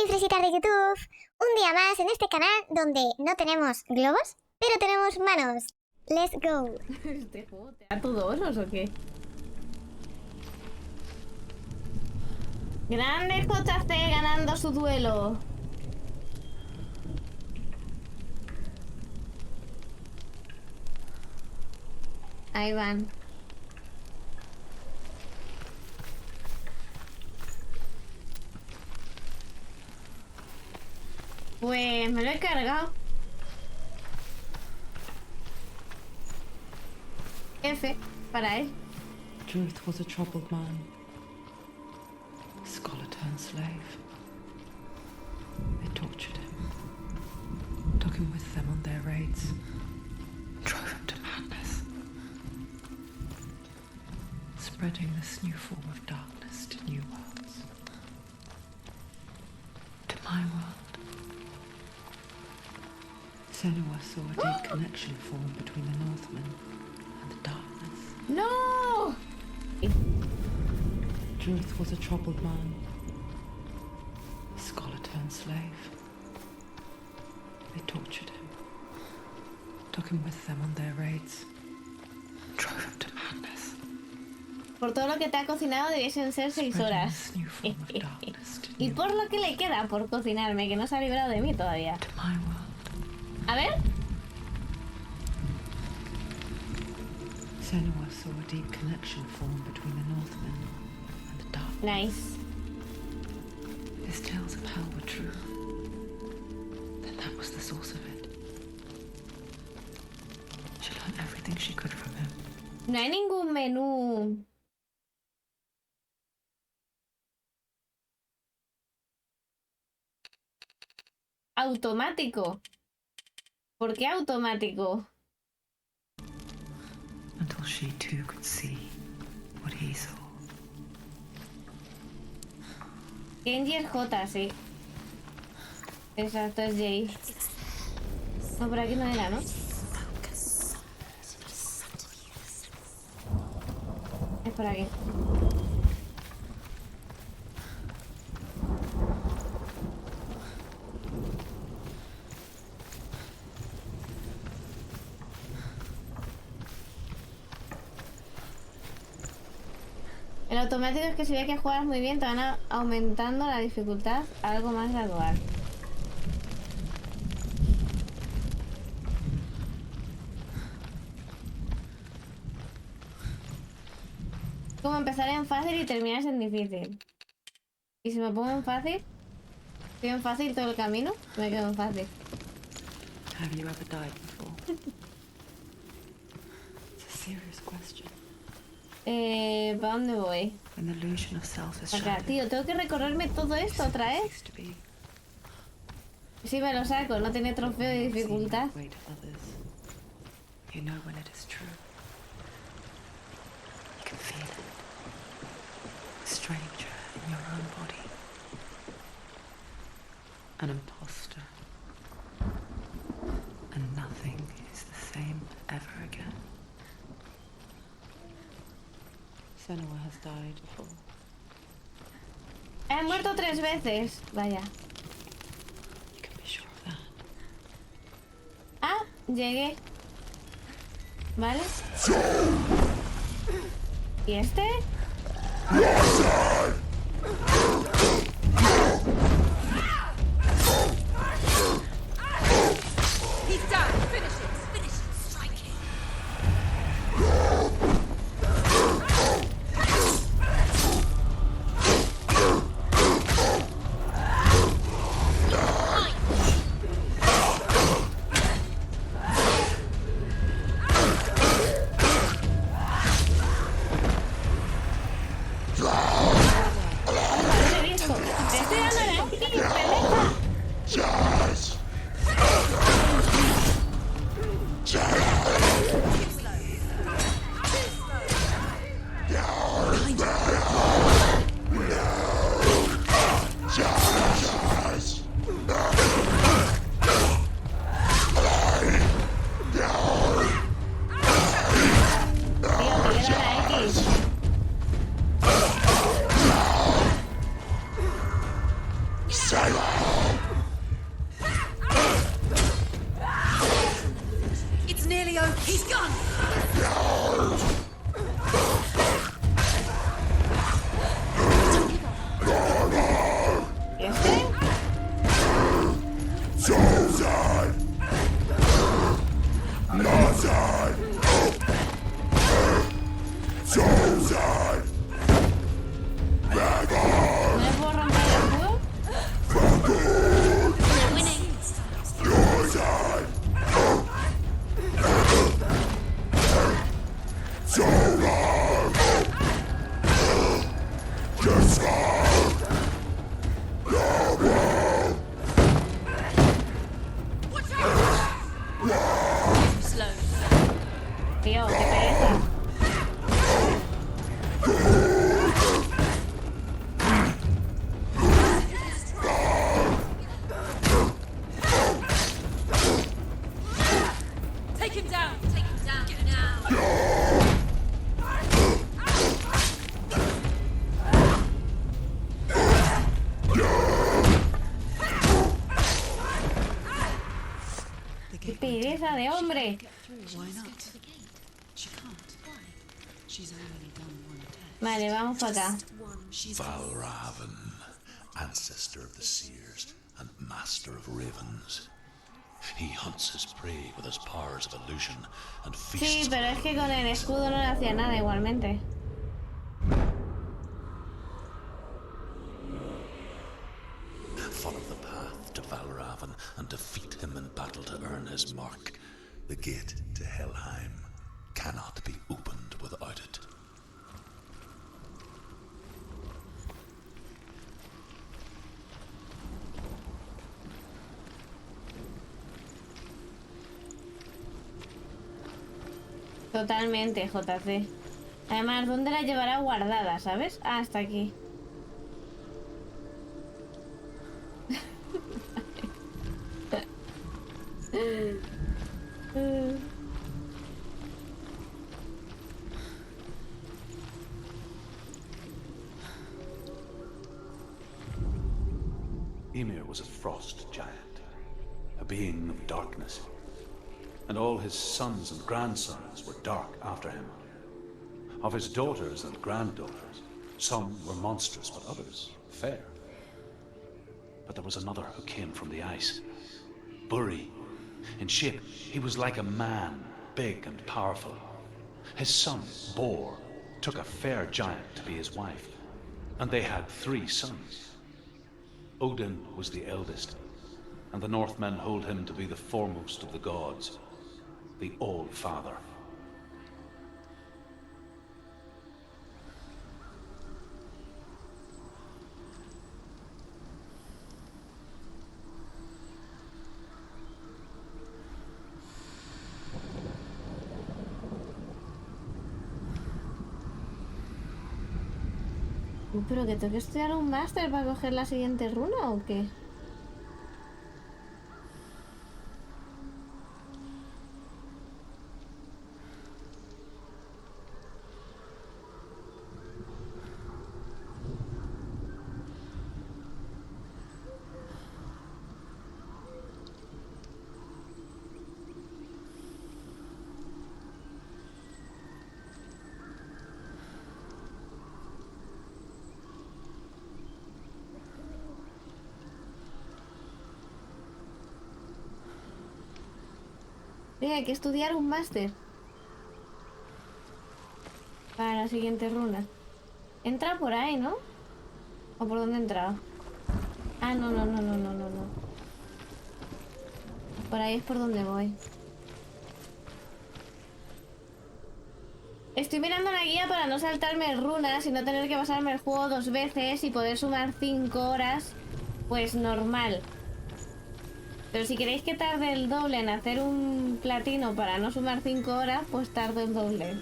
fresitas de YouTube, un día más en este canal donde no tenemos globos, pero tenemos manos. Let's go. ¿Este juego te da todos o qué? Grande JC ganando su duelo. Ahí van. Pues me lo he cargado. F para él. Truth was a troubled man, a scholar turned slave. They tortured him, took him with them on their raids, drove him to madness, spreading this new form of darkness to new worlds. To my world. Senua saw a deep connection form between the Northmen and the darkness. ¡No! Truth was a troubled man, a scholar turned slave. They tortured him, took him with them on their raids, drove him to madness. Por todo lo que te ha cocinado debiesen ser 6 horas. Y por lo que le queda por cocinarme, que no se ha librado de mí todavía. A ver. Senua saw a deep connection form between the Northmen and the darkness. Nice. His tales of hell were true. Then that was the source of it. She learned everything she could from him. No hay ningún menú. Automático. ¿Por qué automático? Until she too could see what he saw. Genji es J, sí. Exacto, es J. No, por aquí no era, ¿no? Es por aquí. El automático es que si ve que juegas muy bien te van aumentando la dificultad a algo más gradual. Como empezar en fácil y terminas en difícil. Y si me pongo en fácil, estoy en fácil todo el camino, me quedo en fácil. Have you ever died before? It's a serious question. ¿Para dónde voy? When the illusion of self is Acá, shattered, tío, tengo que recorrerme todo esto otra vez. Sí, me lo saco, no tiene trofeo de dificultad. You know when it is true. You can feel it. A stranger in your own body. An imposter. And nothing is the same ever again. Senua has died before. He muerto 3 veces. Vaya. You can be sure of that. Ah, llegué. Vale. ¿Y este? He's done. Finish it. Finish it. Strike him. It's nearly over. He's gone. ¿Este? ¿No le puedo romper el escudo? We're winning. Watch out! Too slow. Tío, qué pereza. Take him down. Take him down. Get now. Qué pereza de hombre. Why not? She can't. She's only done one test. Vale, vamos para acá. Valravan, ancestor of the seers and master of ravens. He hunts his prey with his powers of illusion and Sí, feasts. pero es que con el escudo no le hacía nada igualmente. Follow the path to Valravan and defeat him in battle to earn his mark. The gate to Helheim cannot be opened without it. Totalmente, JC. Además, ¿dónde la llevará guardada, sabes? Ah, hasta aquí. Ymir was a frost giant, a being of darkness, and all his sons and grandsons were dark after him. Of his daughters and granddaughters, some were monstrous, but others fair. But there was another who came from the ice. Buri. In shape, he was like a man, big and powerful. His son, Bor, took a fair giant to be his wife, and they had 3 sons. Odin was the eldest, and the Northmen hold him to be the foremost of the gods, the All-Father. ¿Pero que tengo que estudiar un máster para coger la siguiente runa o qué? Venga, hay que estudiar un máster para la siguiente runa. Entra por ahí, ¿no? ¿O por dónde he entrado? Ah, no. Por ahí es por donde voy. Estoy mirando la guía para no saltarme runas y no tener que pasarme el juego 2 veces y poder sumar 5 horas, pues normal. Pero si queréis que tarde el doble en hacer un platino para no sumar 5 horas, pues tardo el doble.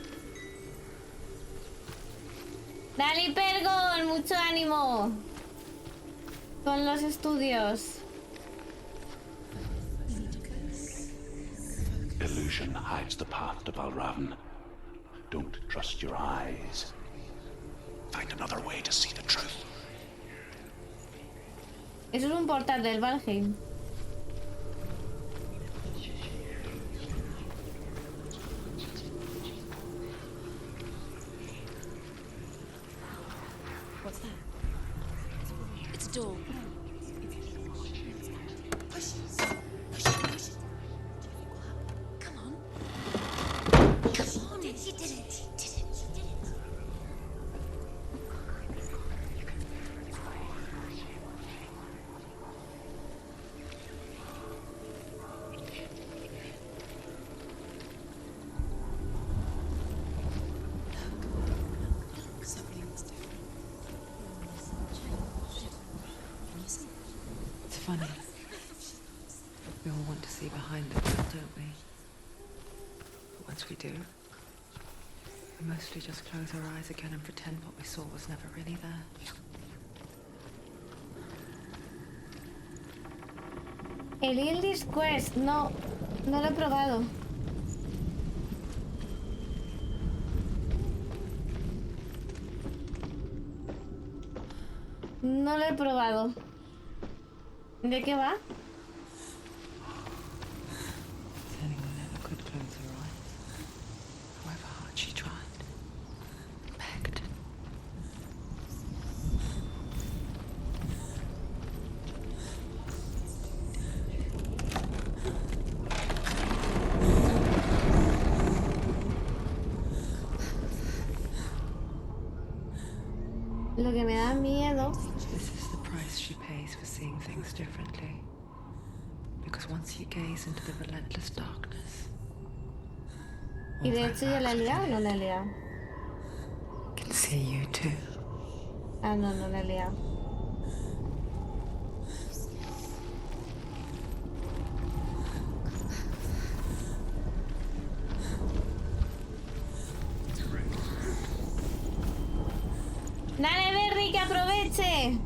¡Dale, Pergon! ¡Mucho ánimo! Con los estudios. Illusion hides the path to Valravn. Don't trust your eyes. Find another way to see the truth. Eso es un portal del Valheim. What's that? It's a door. Push it. Push it. Push it. Come on. Come on. You did it. You did it. You did it. Something's different. Can you see? It's funny. We all want to see behind the veil, don't we? But once we do, we mostly just close our eyes again and pretend what we saw was never really there. El Ildi's Quest, no lo he probado. No lo he probado. ¿De qué va? Anyone never could close her eyes, however hard she tried, begged. Lo que me da miedo. This is the price she pays for seeing things differently. Because once you gaze into the relentless darkness, Y de hecho ya la he liado o no la he liado. I can see you too. Ah, no la he liado. Dale, Berry, que aproveche.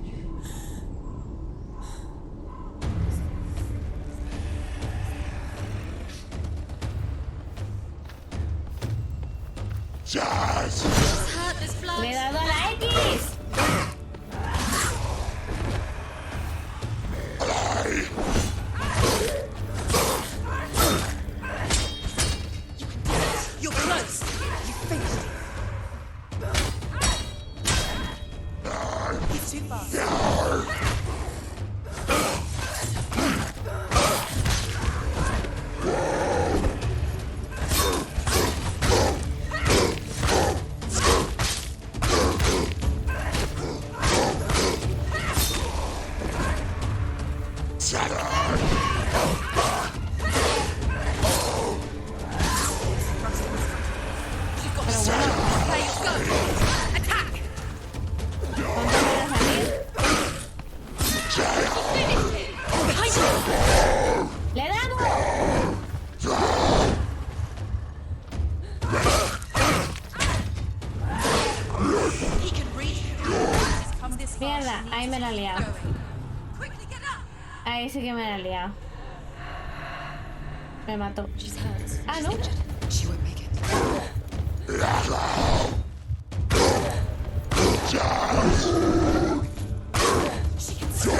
Hurt this blood. Le he dado a la X. You're close. You finished it. He's too fast. Le he dado. He can reach. Come this far. Mierda, ahí me la he liado. Quickly get up. Ahí sí que me la he liado. Me mató. She's hurt. Ah, no. She won't make it. She can see.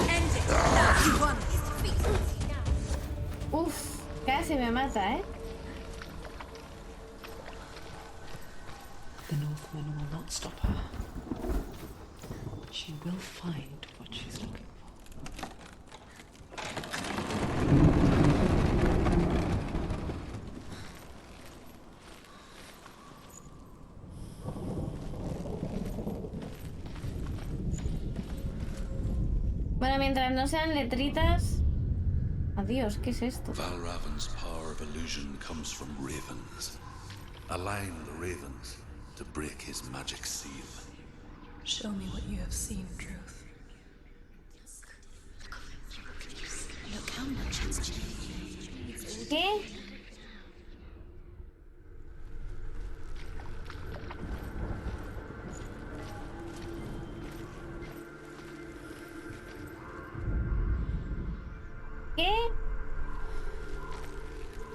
End it. Now you won his defeat. Uf, casi me mata, ¿eh? The Northman will not stop her. She will find what she's looking for. Bueno, mientras no sean letritas. Adiós, ¿qué es esto? Valravan's power of illusion comes from ravens. Align the ravens to break his magic seal. Show me what you have seen, Truth. Look how much it's changed. ¿Qué? ¿Qué?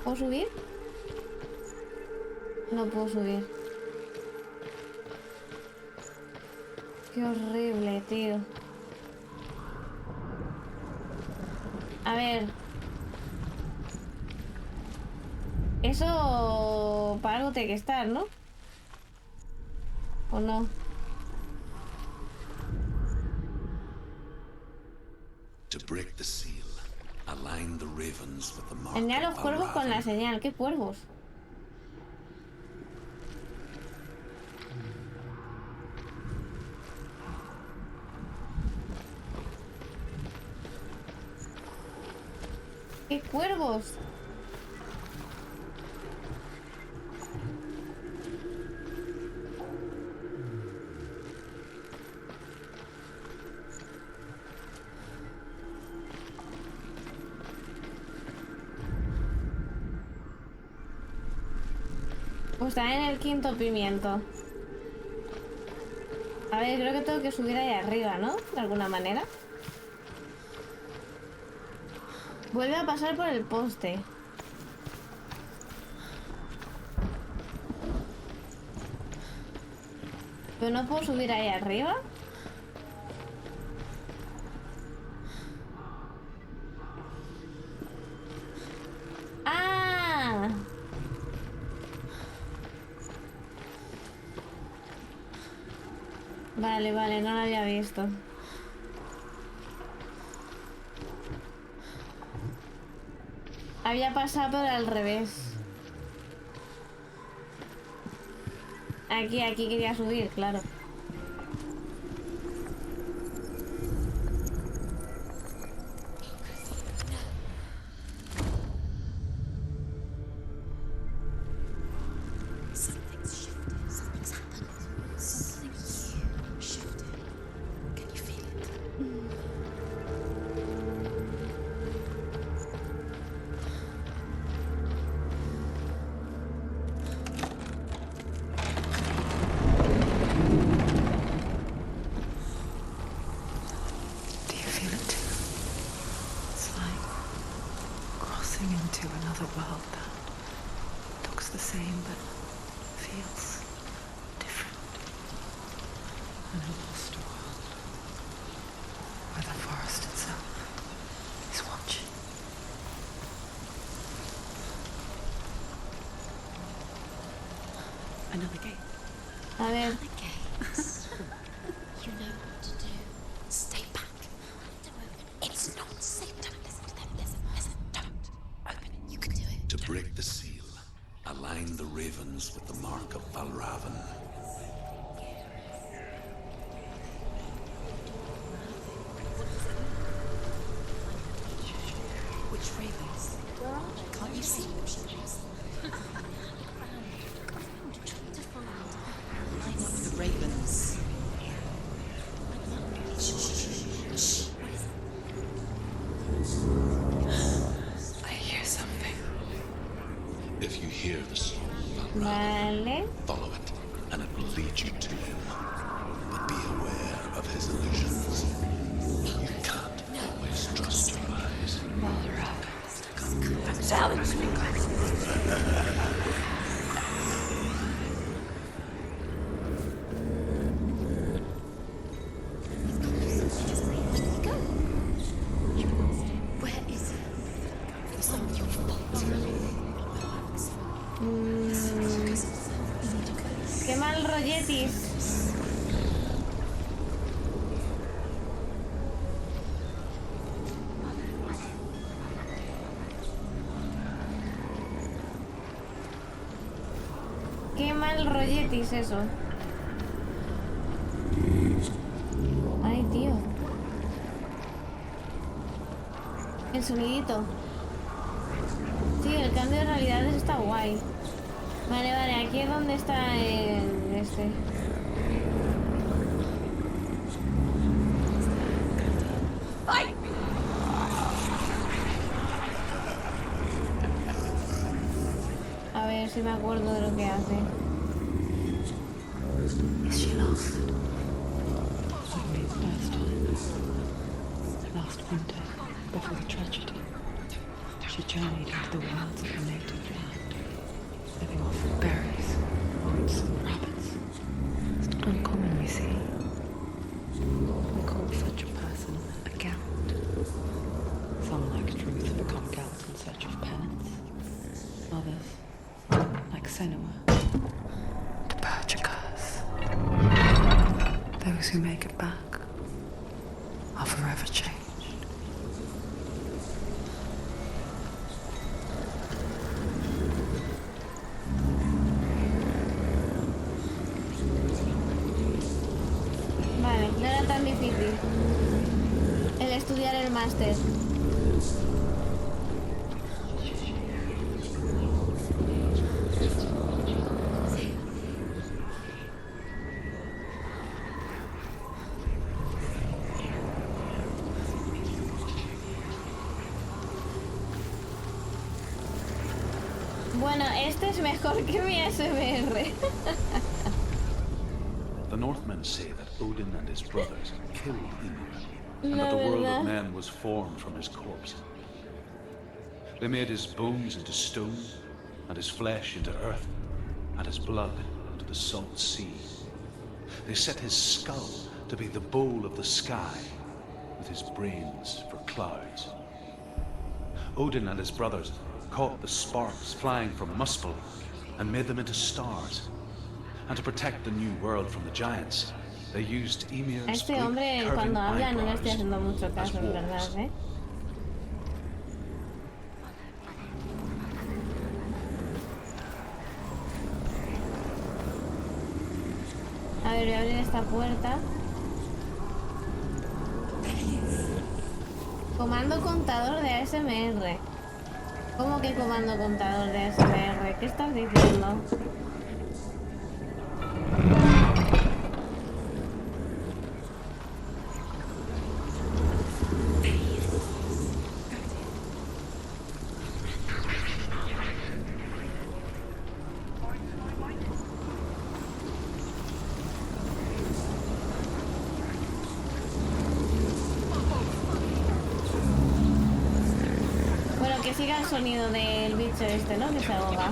¿Puedo subir? No puedo subir. Qué horrible, tío. A ver. Eso para algo tiene que estar, ¿no? ¿O no? To break the seal, align the ravens with the mark Enseñar a of los cuervos con la Valravan. señal. ¿Qué cuervos? ¿Qué cuervos? Pues está en el quinto pimiento. A ver, creo que tengo que subir ahí arriba, ¿no? De alguna manera. Vuelve a pasar por el poste. Pero no puedo subir ahí arriba. ¡Ah! Vale, vale, no lo había visto. Había pasado por al revés. Aquí quería subir, claro. Something's shifted. Something's happened. Something huge shifted. Can you feel it? Do you feel it too? It's like crossing into another world that looks the same but feels different. An lost world where the forest itself is watching. Another gate. A ver, Gates. You know what to do. Stay back. Don't open it. It's not safe. Don't listen to them. Listen. Don't open it. You can do it. To break the seal, align the ravens with the mark of Valravan. Which ravens? Where are they? Can't you see them? Line up the ravens. Shh. I hear something. If you hear the song of Valravan, vale. follow it, and it will lead you to him. But be aware of his illusions. You can't always trust your eyes. Where is he? It's not your fault. Qué mal rolletis. Qué mal rolletis eso. Ay, tío. El sonidito. Sí, el cambio de realidades está guay. Vale, aquí es donde está el este. A ver si me acuerdo de lo que hace. Is she lost? Like the first time. Last winter, before the tragedy, she journeyed into the wilds of her native land, living off berries Senua. The purge occurs. Those who make it back are forever changed. Vale, no era tan difícil el estudiar el máster. Bueno, este es mejor que mi SMR. The Northmen say that Odin and his brothers killed Ymir, and that the world of men was formed from his corpse. They made his bones into stone, and his flesh into earth, and his blood into the salt sea. They set his skull to be the bowl of the sky, with his brains for clouds. Odin and his brothers caught the sparks flying from Muspel and made them into stars. And to protect the new world from the giants, they used Ymir's A este great hombre curving cuando habla no le eyebrows estoy haciendo mucho as caso, en walls. verdad, ¿eh? A ver, voy a abrir esta puerta. Comando contador de ASMR. ¿Cómo que comando contador de ASMR? ¿Qué estás diciendo? Bueno, que siga el sonido del bicho este, ¿no? Que se ahoga.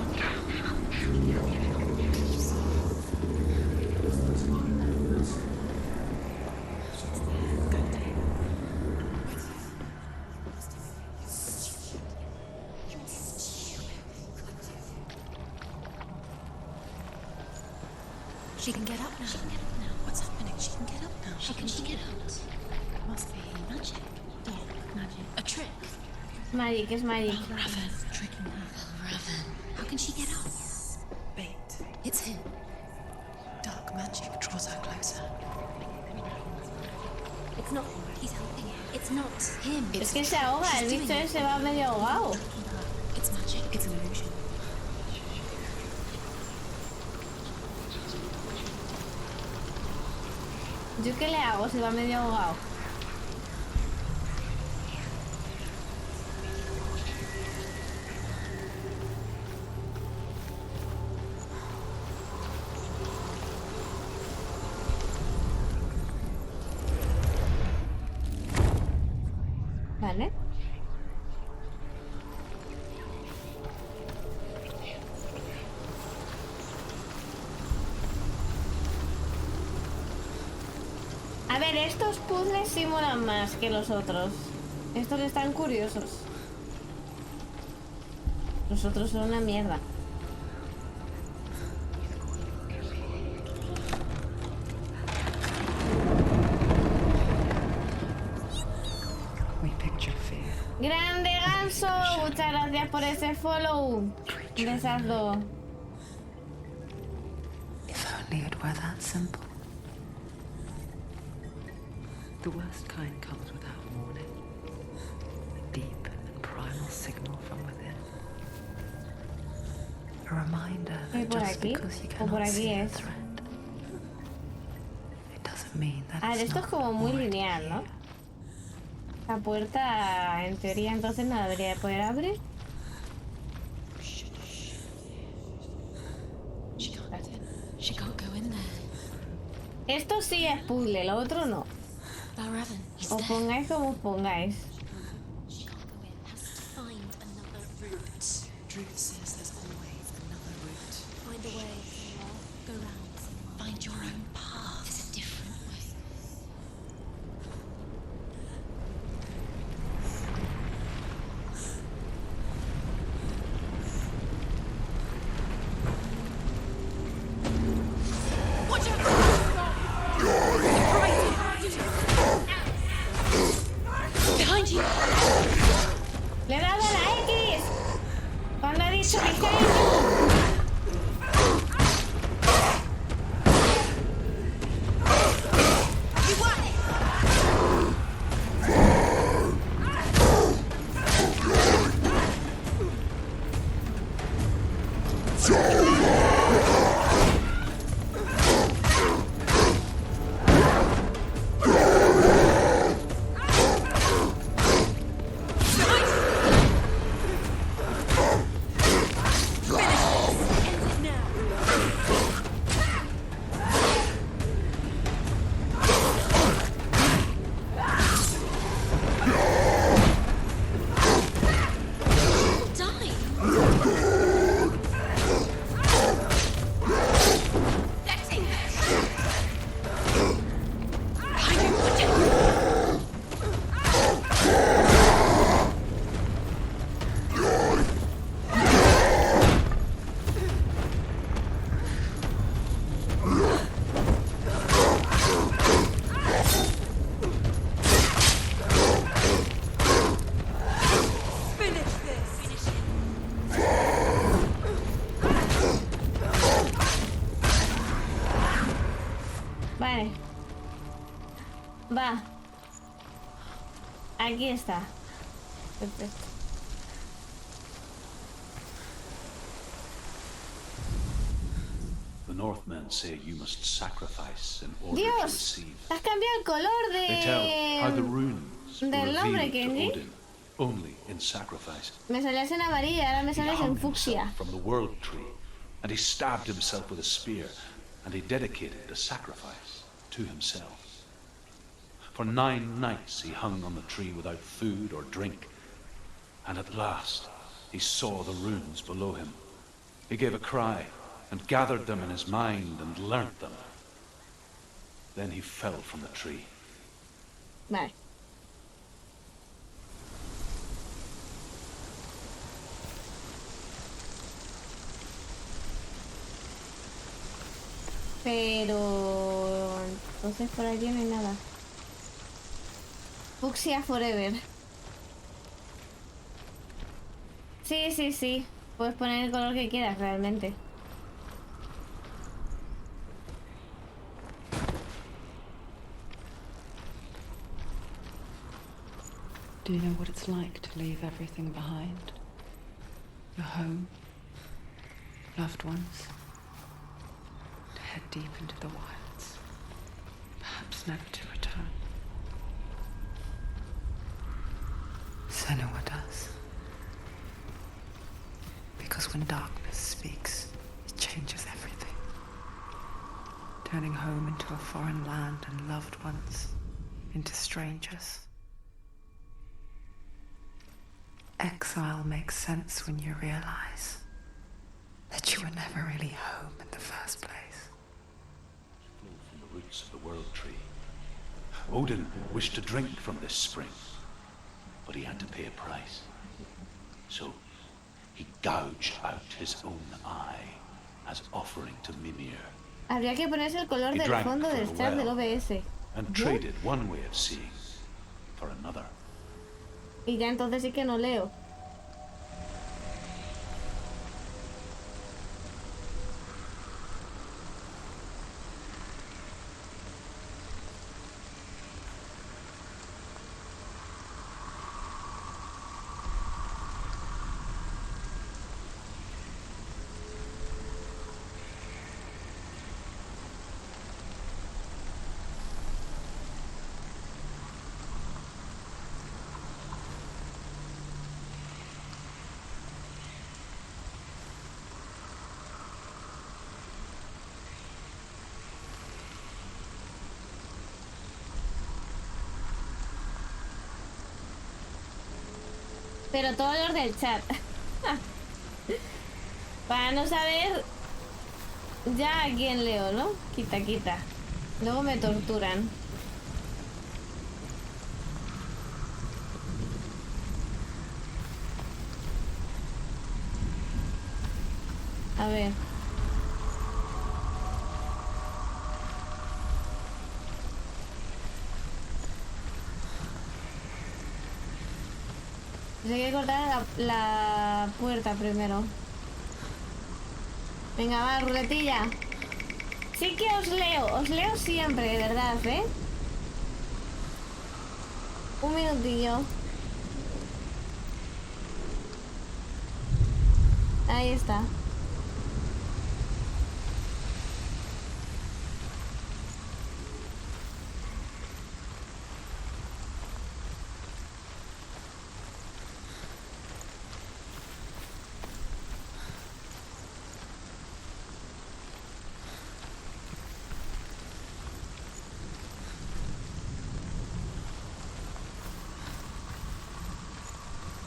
She can get up now. She can get up now. What's happening? She can get up now. How can she get out? Must be magic. Dark magic. A trick. Magic, es magic. Raven. Tricking her. Raven. How can she get out? Bait. It's him. Dark magic draws her closer. It's not him. He's helping her. It's not him. Es que se ahoga, el bicho ese va medio ahogado. It's magic. It's an illusion. ¿Yo qué le hago si va medio ahogado? Vale. A ver, estos puzzles sí molan más que los otros. Estos están curiosos. Los otros son una mierda. We picture fear. ¡Grande Ganso! Muchas gracias por ese follow. Besas dos. If only it were that simple. The worst kind comes without warning. A deep and primal signal from within. A reminder that por just aquí? because you ¿O por cannot aquí see the es? threat, it doesn't mean that A ver, it's esto es not como muy already lineal, ¿no? here. La puerta, en teoría, entonces no debería de poder abrir. She can't get in. She can't go in there. Esto sí es puzzle, lo otro no. Raven, he's Os there. pongáis como os pongáis. She can't go in. Has to find another route. Truth says there's always another route. Find a way. Go round. Find your own path. There's a different way. Vale. Va. Aquí está. Perfecto. The Northmen say you must sacrifice in order to Dios, receive. has cambiado el color They tell how the de... runes were del nombre, revealed to Kenji. Odin only in sacrifice. Me salías en amarilla, ahora me He sales en hung fucsia. himself from the world tree, and he stabbed himself with a spear, and he dedicated the sacrifice to himself. For 9 nights he hung on the tree without food or drink, and at last he saw the runes below him. He gave a cry, and gathered them in his mind and learnt them. Then he fell from the tree. Vale. Pero... entonces por allí no hay nada. Fucsia forever. Sí, sí, sí. Puedes poner el color que quieras realmente. Do you know what it's like to leave everything behind? Your home, loved ones, to head deep into the wilds, perhaps never to return. Senua does. Because when darkness speaks, it changes everything, turning home into a foreign land and loved ones into strangers. Exile makes sense when you realize that you were never really home in the first place. Flowed from the roots of the world tree. Odin wished to drink from this spring, but he had to pay a price. So he gouged out his own eye as offering to Mimir, Habría que ponerse el color He del drank fondo from del the chat del well. OBS. and traded one way of seeing for another. Y ya entonces sí que no leo. Pero todos los del chat. Para no saber ya a quién leo, ¿no? Quita, quita. Luego me torturan. A ver. Pues hay que cortar la puerta primero. Venga, va, ruletilla. Sí que os leo siempre, de verdad, ¿eh? Un minutillo. Ahí está.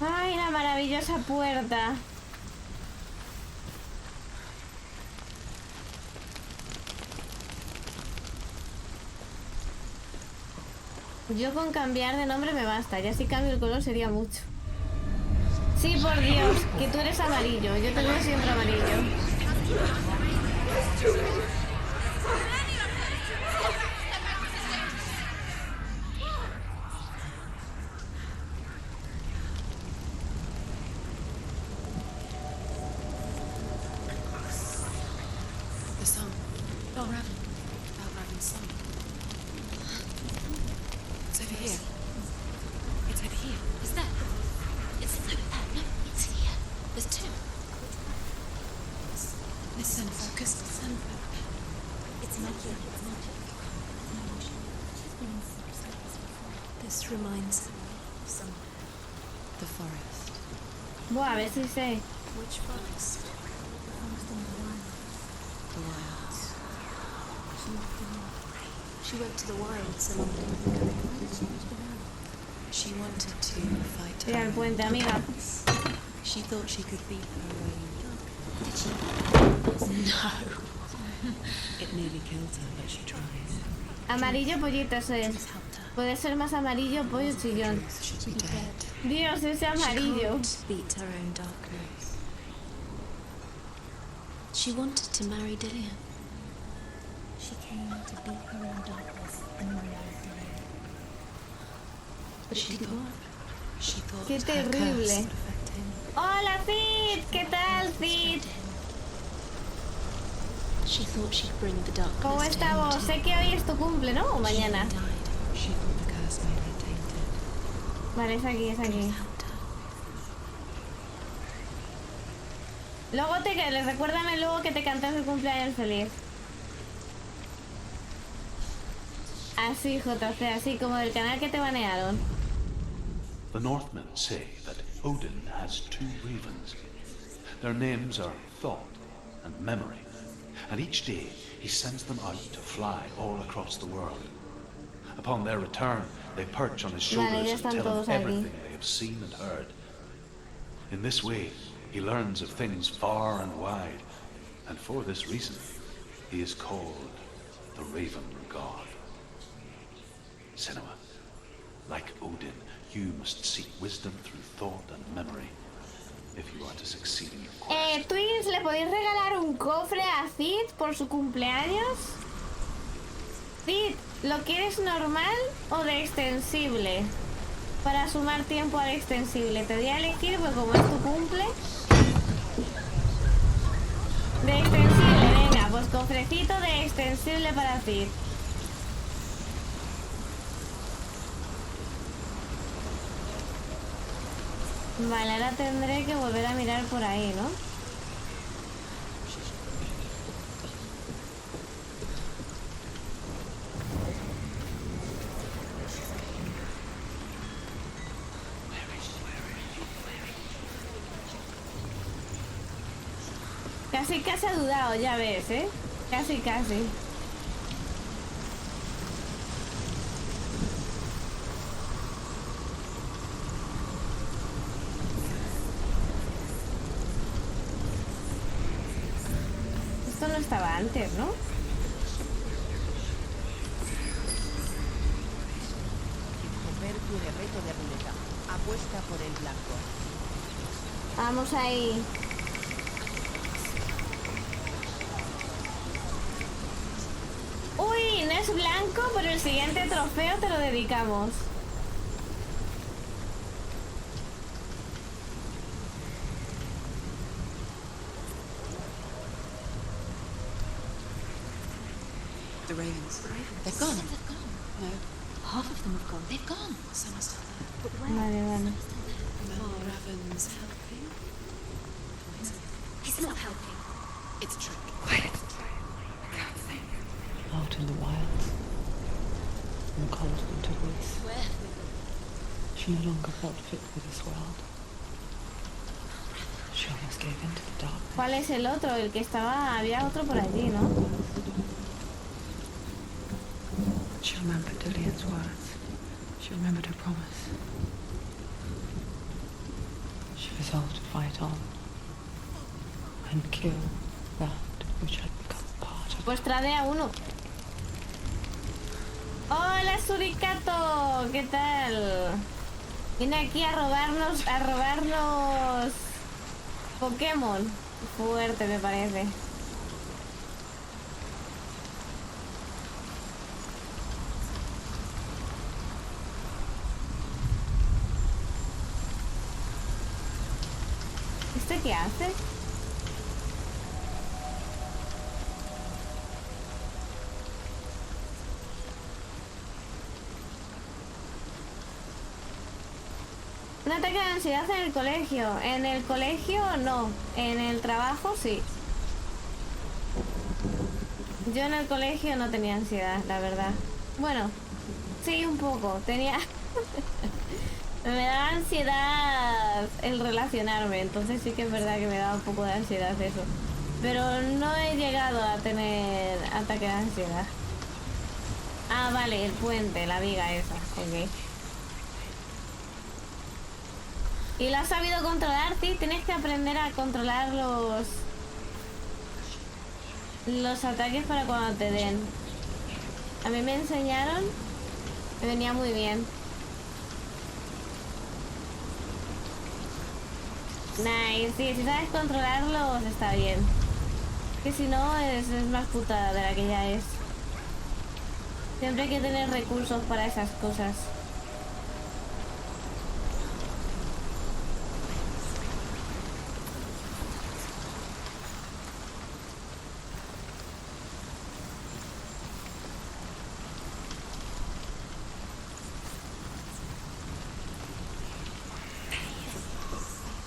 Ay, la maravillosa puerta. Yo con cambiar de nombre me basta, ya si cambio el color sería mucho. Sí, por Dios, que tú eres amarillo, yo te veo siempre amarillo. The song. Balravin. inside. It's over here. It's over here. Is there? It's no, no, it's here. There's two. Listen, focus, listen. It's magic. It's magic. This reminds her of somewhere. The forest. Buah, a ver si sé. Which forest? The wilds. She went to the wilds a long time ago. She wanted to fight Mira el her. puente, amiga. She thought she could beat her own. Did she? No. It nearly killed her, but she tried. Amarillo pollito, eso es. This helped her. Puede ser más amarillo pollo chillón. She'd be dead. Dios, ese amarillo. She can't beat her own darkness. She wanted to marry Dillian. She came to beat her own darkness and marry Dillian. But it didn't work. She thought Qué her curse terrible. would affect him. Hola, Cid. ¿Qué tal, Cid? She thought she'd bring the darkness ¿Cómo to him estamos? too. Sé que hoy es tu cumple, ¿no? O mañana. She died. She thought the curse made her tainted. Vale, es aquí, es aquí. Helped her. Luego recuérdame luego que te cantas el cumpleaños feliz. Así, JC, así como del canal que te banearon. The Northmen say that Odin has two ravens. Their names are Thought and Memory, and each day he sends them out to fly all across the world. Upon their return, they perch on his Vale, shoulders ya and están tell todos him aquí. everything they have seen and heard. In this way, he learns of things far and wide, and for this reason, he is called the Raven God. Senua, like Odin, you must seek wisdom through thought and memory if you are to succeed in your quest. Twins, ¿le podéis regalar un cofre a Cid por su cumpleaños? Cid, ¿lo quieres normal o de extensible? Para sumar tiempo al extensible. Te voy a elegir, pues como es tu cumple. De extensible, venga, pues cofrecito de extensible para Cid. Vale, ahora tendré que volver a mirar por ahí, ¿no? Casi casi ha dudado, ya ves, ¿eh? Casi casi. Esto no estaba antes, ¿no? Escoger tu reto de ruleta. Apuesta por el blanco. Vamos ahí. Uy, no es blanco, pero el siguiente trofeo te lo dedicamos. The ravens. They've gone. No. Half of them have gone. They've gone. Some are still there. Vale, vale. Oh, Raven's helping. He's not helping. It's a trick. Out in the wilds, in the cold winter woods, Where? she no longer felt fit for this world. She almost gave in to the dark. ¿Cuál es el otro? El que estaba... Había otro por allí, ¿no? She remembered Dillian's words. She remembered her promise. She resolved to fight on and kill that which had become part of her. Pues trae a uno. Hola, Suricato, ¿qué tal? Viene aquí a robarnos Pokémon. Fuerte, me parece. ¿Este qué hace? Un ataque de ansiedad en el colegio. En el colegio no. En el trabajo sí. Yo en el colegio no tenía ansiedad, la verdad. Bueno, sí, un poco. Tenía... me daba ansiedad el relacionarme. Entonces sí que es verdad que me daba un poco de ansiedad eso. Pero no he llegado a tener ataque de ansiedad. Ah, vale, el puente, la viga esa. Ok. ¿Y lo has sabido controlar? Sí, tienes que aprender a controlar los ataques para cuando te den. A mí me enseñaron, me venía muy bien. Nice, sí, si sabes controlarlos está bien. Que si no es más putada de la que ya es. Siempre hay que tener recursos para esas cosas.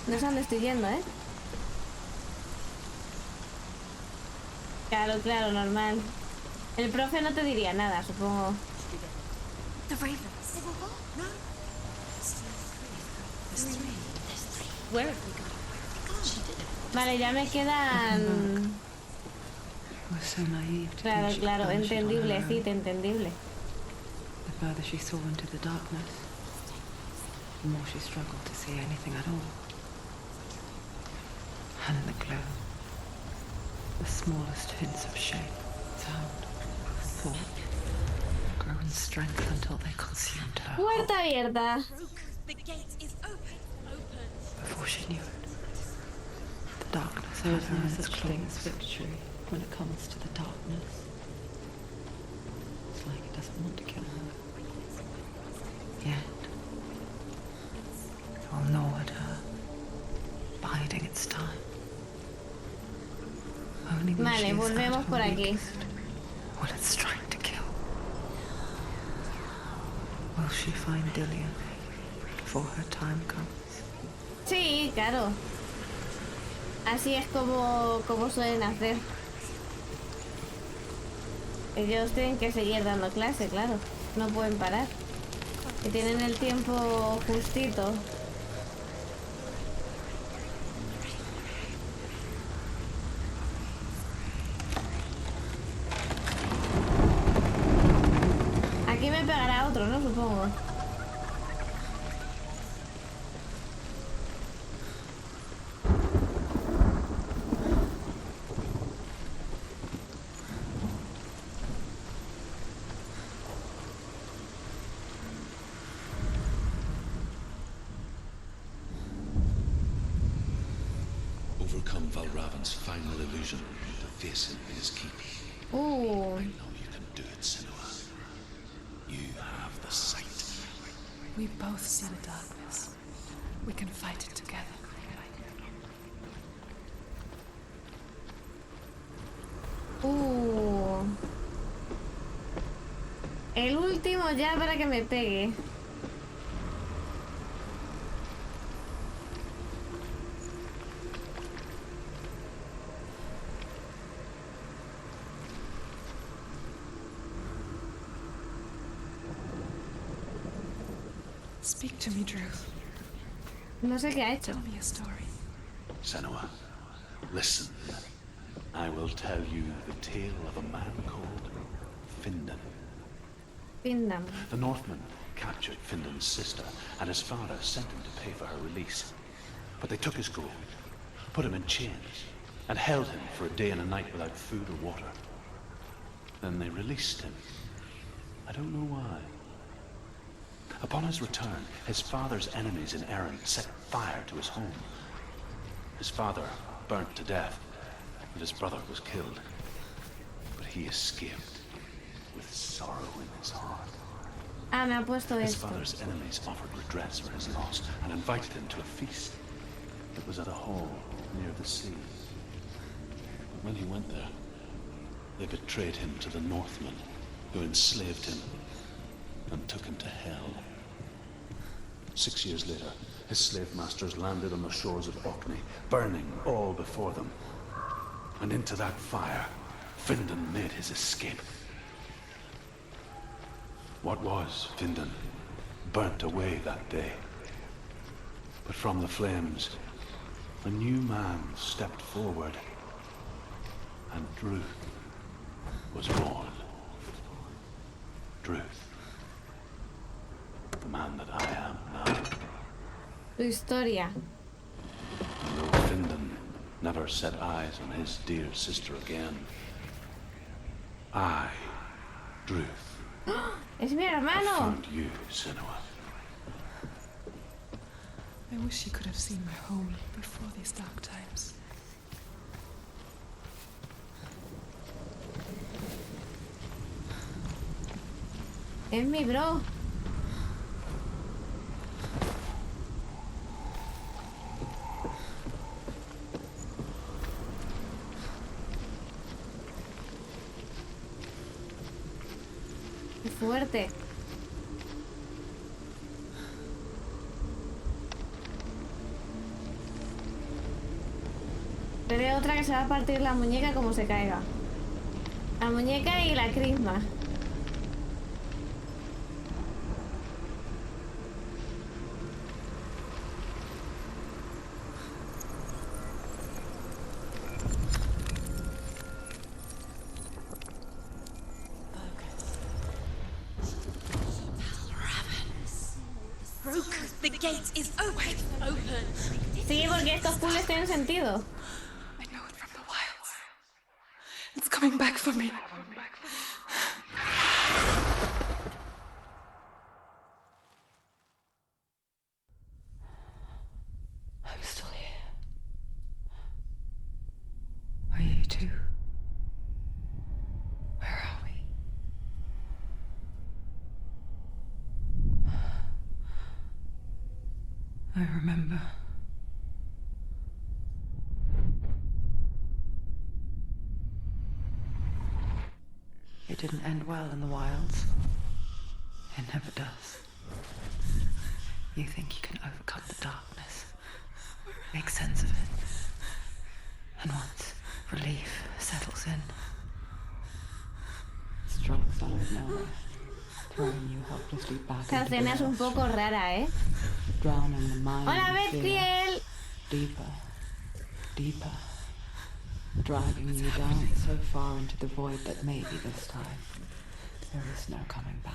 No sé dónde estoy yendo, ¿eh? Claro, claro, normal. El profe no te diría nada, supongo. The ravens. No. There's three. Where have we gone? She did it. Vale, ya me quedan... We're so naive to Claro, think she'd claro, finish it on entendible, her sí, own. te entendible. The further she saw into the darkness, the more she struggled to see anything at all. And in the glow, the smallest hints of shape, sound, thought grew in strength until they consumed her. Puerta abierta. The gate is open. Open. Before she knew it, the darkness had her in its claws. Victory when it comes to the darkness. It's like it doesn't want to kill her. Yet, it will gnaw at her, biding its time. Only when she Vale, is volvemos at her por aquí. weakest will it strike to kill. Will she find Dillian before her time comes? Sí, claro. Así es como suelen hacer. Ellos tienen que seguir dando clase, claro. No pueden parar. Que tienen el tiempo justito. Aquí me pegará otro, ¿no? Supongo. Overcome Valravan's final illusion to face him in his keep. I know you can do it, Senua. You have the sight. We both see the darkness. We can fight it together. El último ya para que me pegue. Speak to me, Drew. No sé qué ha hecho. Tell me a story. Senua, listen. I will tell you the tale of a man called Findan. Pindam. The Northmen captured Findan's sister, and his father sent him to pay for her release. But they took his gold, put him in chains, and held him for a day and a night without food or water. Then they released him. I don't know why. Upon his return, his father's enemies in Erin set fire to his home. His father burnt to death, and his brother was killed. But he escaped with sorrow in his heart. Ah, me ha puesto His esto. father's enemies offered redress for his loss and invited him to a feast. It was at a hall near the sea. But when he went there, they betrayed him to the Northmen, who enslaved him and took him to hell. 6 years later, his slave masters landed on the shores of Orkney, burning all before them. And into that fire, Findan made his escape. What was Findan burnt away that day. But from the flames, a new man stepped forward, and Druth was born. Druth, the man that I am now. Tu historia. And though Findan never set eyes on his dear sister again, I, Druth, Es mi have hermano. found you, Senua. I wish you could have seen my home before these dark times. Es mi bro. Qué fuerte. Veré otra que se va a partir la muñeca como se caiga. La muñeca y la crisma. The gate is open. Sí, porque estos puzzles tienen sentido. I know it from the wilds. It's coming back for me. I'm still here. Are you too? Where are we? I remember. It didn't end well in the wilds. It never does. You think you can overcome the darkness, make sense of it, and once relief settles in, strikes out of nowhere, throwing you helplessly back Esta into the escena es un earth, poco rara, ¿eh? drowning the mind Hola, in fear, Bestiel. deeper, deeper, dragging you down so far into the void that maybe this time there is no coming back.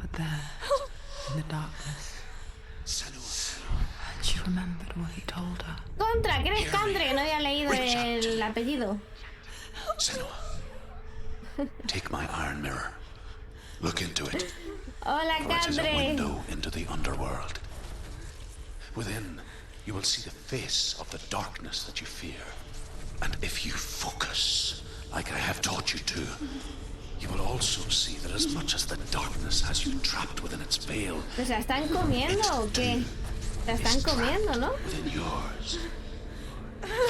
But there, in the darkness, she remembered what he told her. Contra, que eres Candre, no había leído el apellido. Senua, take my iron mirror. Look into it. Hola, For it is a Candre. window into the underworld. Within, you will see the face of the darkness that you fear. And if you focus, like I have taught you to, you will also see that as much as the darkness has you trapped within its veil, ¿Pues la están comiendo o qué? La están comiendo, ¿no? within yours.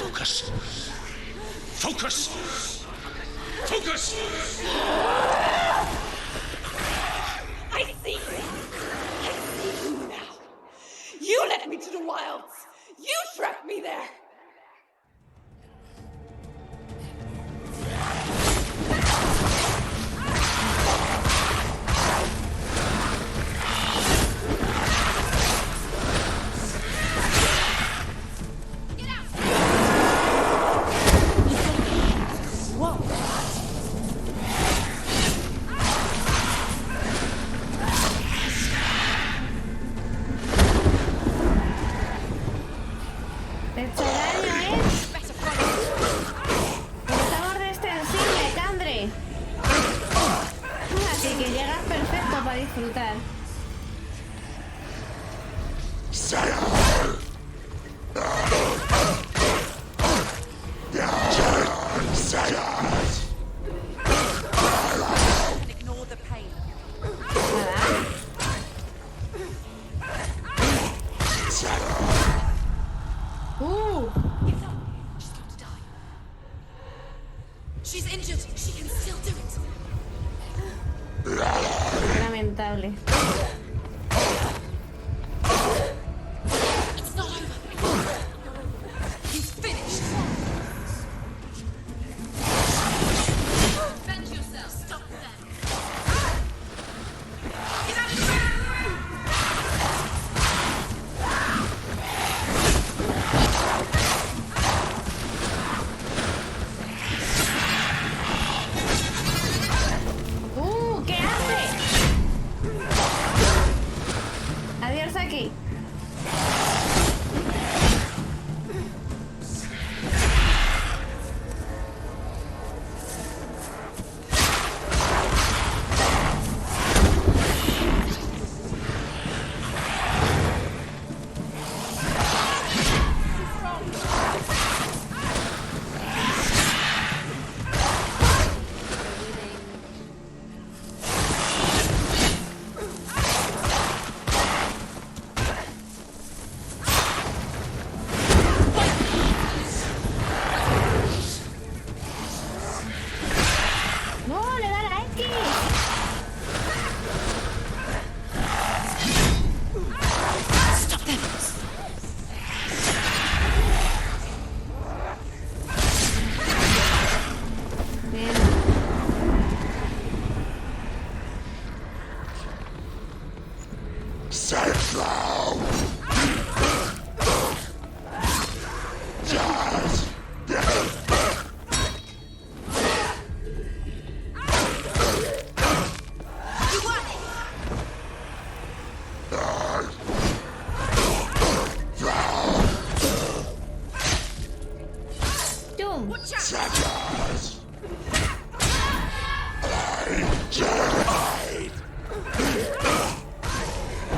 Focus. Focus! Focus! I see you. I see you now. You led me to the wilds. You trapped me there. Te he hecho daño, ¿eh? Estamos de extensible, Candre. Así que llegas perfecto para disfrutar. Ignore the pain. Nada. She's going to die. She's injured. She can still do it. Lamentable.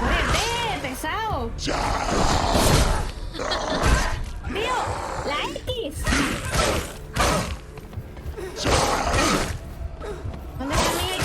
¡Muérete, pesado! ¡Tío! ¡La X! ¿Dónde está mi X?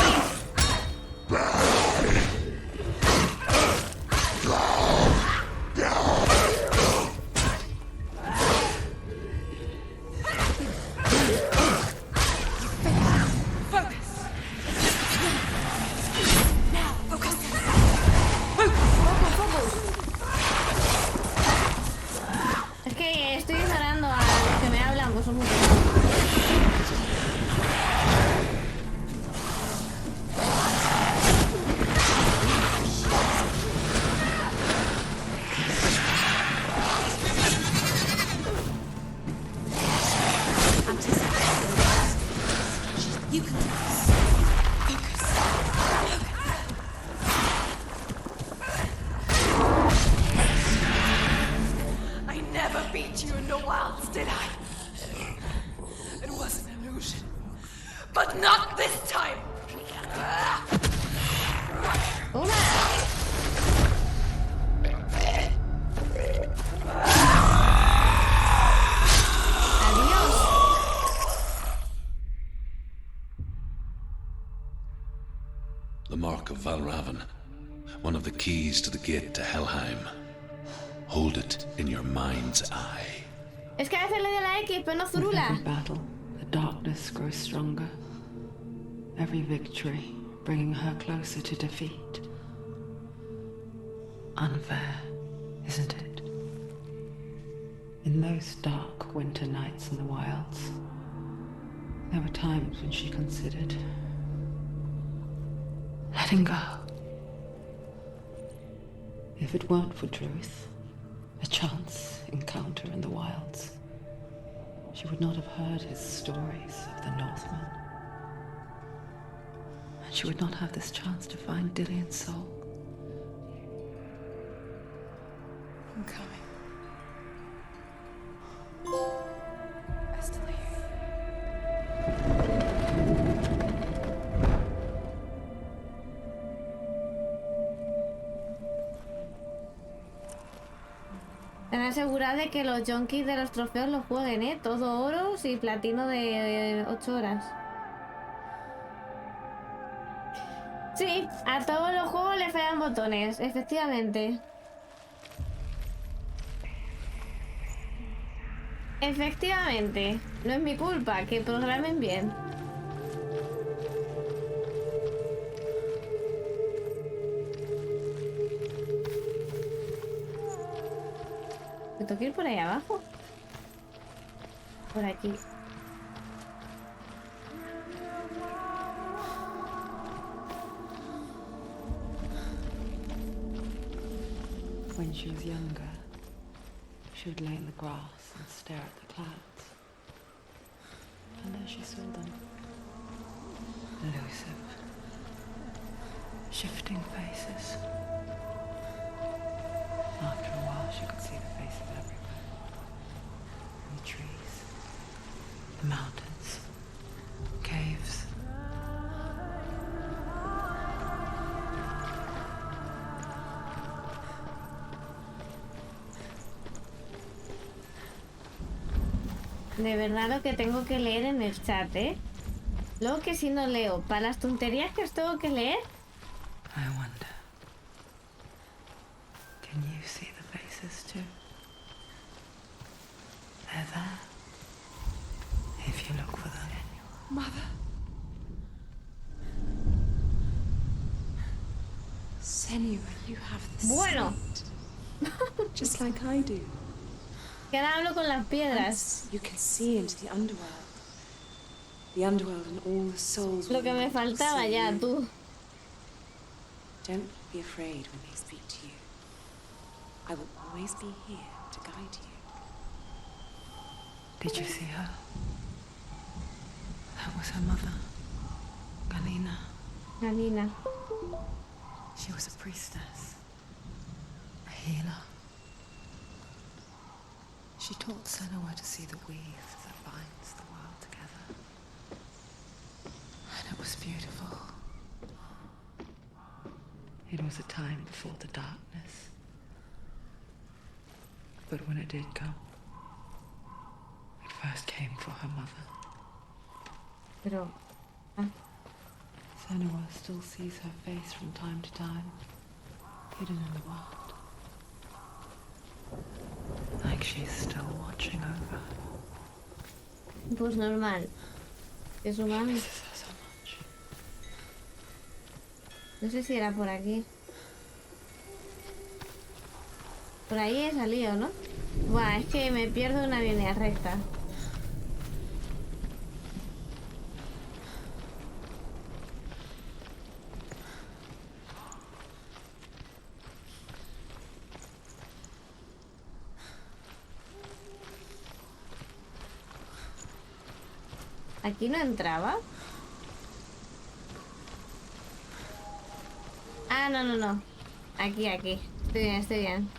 Es que estoy ignorando a los que me hablan, pues son muy pesados. You can do this. I never beat you in the wilds, did I? It was an illusion. But not this time! Adiós. The mark of Valravan, one of the keys to the gate to Helheim. Hold it in your mind's eye. Es que a veces le doy la X, pero no With zurula. every battle, the darkness grows stronger. Every victory bringing her closer to defeat. Unfair, isn't it? In those dark winter nights in the wilds, there were times when she considered letting go. If it weren't for Druth, a chance encounter in the wilds, she would not have heard his stories of the Northmen. And she would not have this chance to find Dillion's soul. I'm coming. I still hear you. Ten asegurada de que los junkies de los trofeos los jueguen, ¿eh? Todo oros y platino de 8 horas. Sí, a todos los juegos le fallan botones, efectivamente. Efectivamente, no es mi culpa, que programen bien. ¿Me tengo que ir por ahí abajo? Por aquí. When she was younger, she would lay in the grass and stare at the clouds. And there she saw them. Elusive, shifting faces. After a while, she could see the face of everyone. In the trees, the mountains, caves. De verdad lo que tengo que leer en el chat, ¿eh? Luego que si no leo, para las tonterías que os tengo que leer. I wonder, can you see the faces too? They're there, if you look for them. Mother. Senua, you have the Bueno. sight, just like I do. Que ahora hablo con las piedras. You can see into the underworld. The underworld and all the souls. Lo que me within will faltaba see ya, you. tú. Don't be afraid when they speak to you. I will always be here to guide you. Did you see her? That was her mother, Galina. Galina. She was a priestess, a healer. She taught Senua to see the weave that binds the world. It was a time before the darkness. But when it did come, it first came for her mother. Pero... Senua still sees her face from time to time, hidden in the wild. Like she's still watching over her. Pues normal. Es su mami. Misses her so much. No sé si era por aquí. Por ahí he salido, ¿no? Buah, es que me pierdo una línea recta. ¿Aquí no entraba? Ah, no. Aquí. Estoy bien.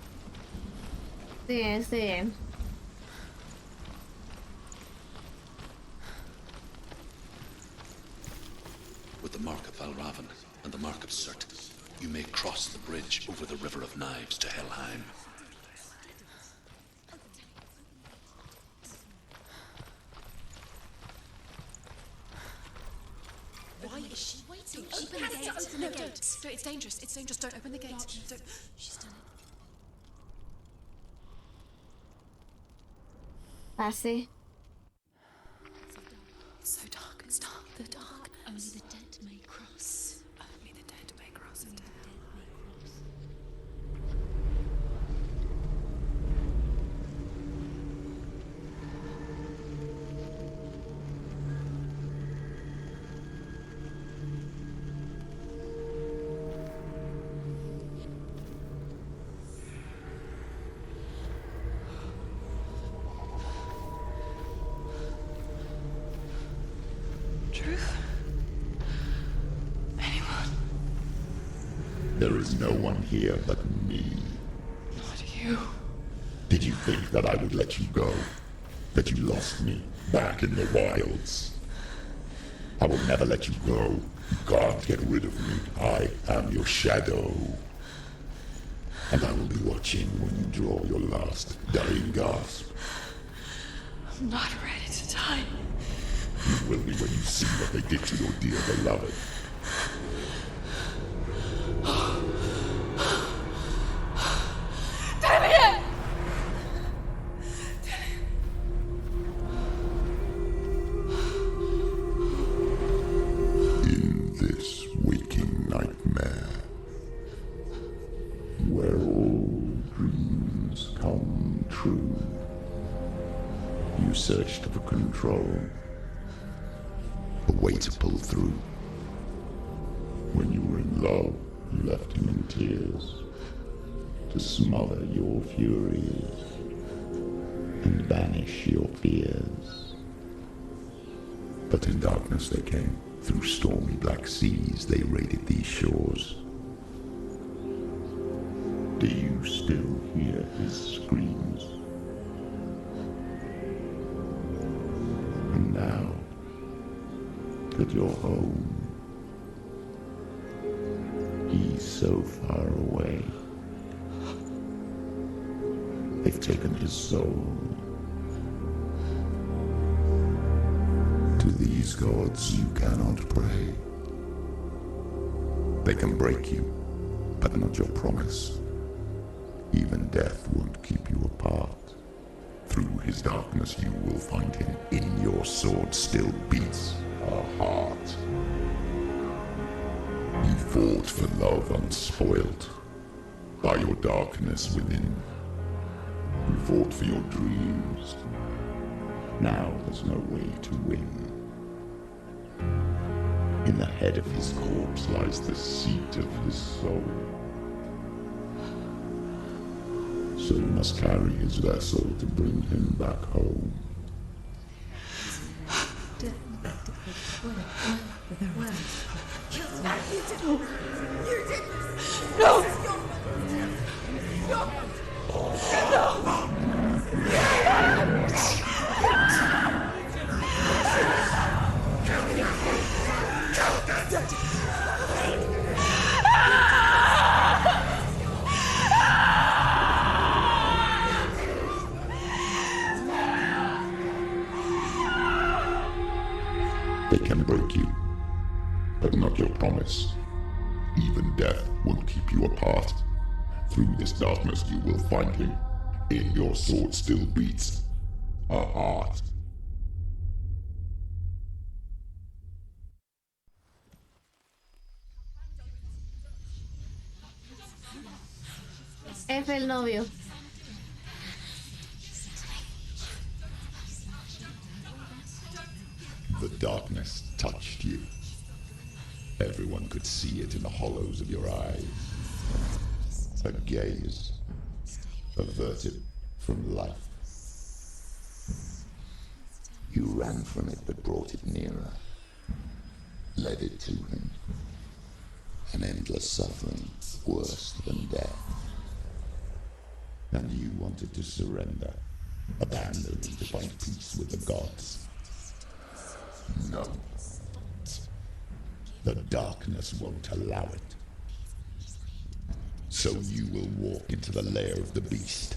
Estoy bien. With the mark of Valravan and the mark of Surt, you may cross the bridge over the River of Knives to Helheim. Why is she waiting? Open the gate. Open the gate. It's dangerous. It's dangerous. Don't open the gate. Don't. She's done it. Pase. It's so dark. It's dark. The dark. Only the dead may cross. Only the dead may cross. Only the dead may cross. Truth? Anyone? There is no one here but me. Not you. Did you think that I would let you go? That you lost me back in the wilds? I will never let you go. You can't get rid of me. I am your shadow. And I will be watching when you draw your last dying gasp. I'm not ready to die. You will be when you see what they did to your dear beloved. In this waking nightmare, where all dreams come true, you searched for control, a way to pull through. When you were in love, you left him in tears to smother your furies and banish your fears. But in darkness they came, through stormy black seas they raided these shores. Do you still hear his screams? And now that you're home, he's so far away. They've taken his soul. To these gods you cannot pray. They can break you, but not your promise. Even death won't keep you apart. Through his darkness you will find him. In your sword still beats a heart. You fought for love unspoilt by your darkness within. You fought for your dreams. Now there's no way to win. In the head of his corpse lies the seat of his soul. So you must carry his vessel to bring him back home. They can break you, but not your promise. Even death won't keep you apart. Through this darkness you will find him. In your sword still beats a heart. F el novio. The darkness touched you. Everyone could see it in the hollows of your eyes. A gaze averted from life. You ran from it but brought it nearer. Led it to him. An endless suffering worse than death. And you wanted to surrender, abandon to find peace with the gods. No. The darkness won't allow it. So you will walk into the lair of the beast.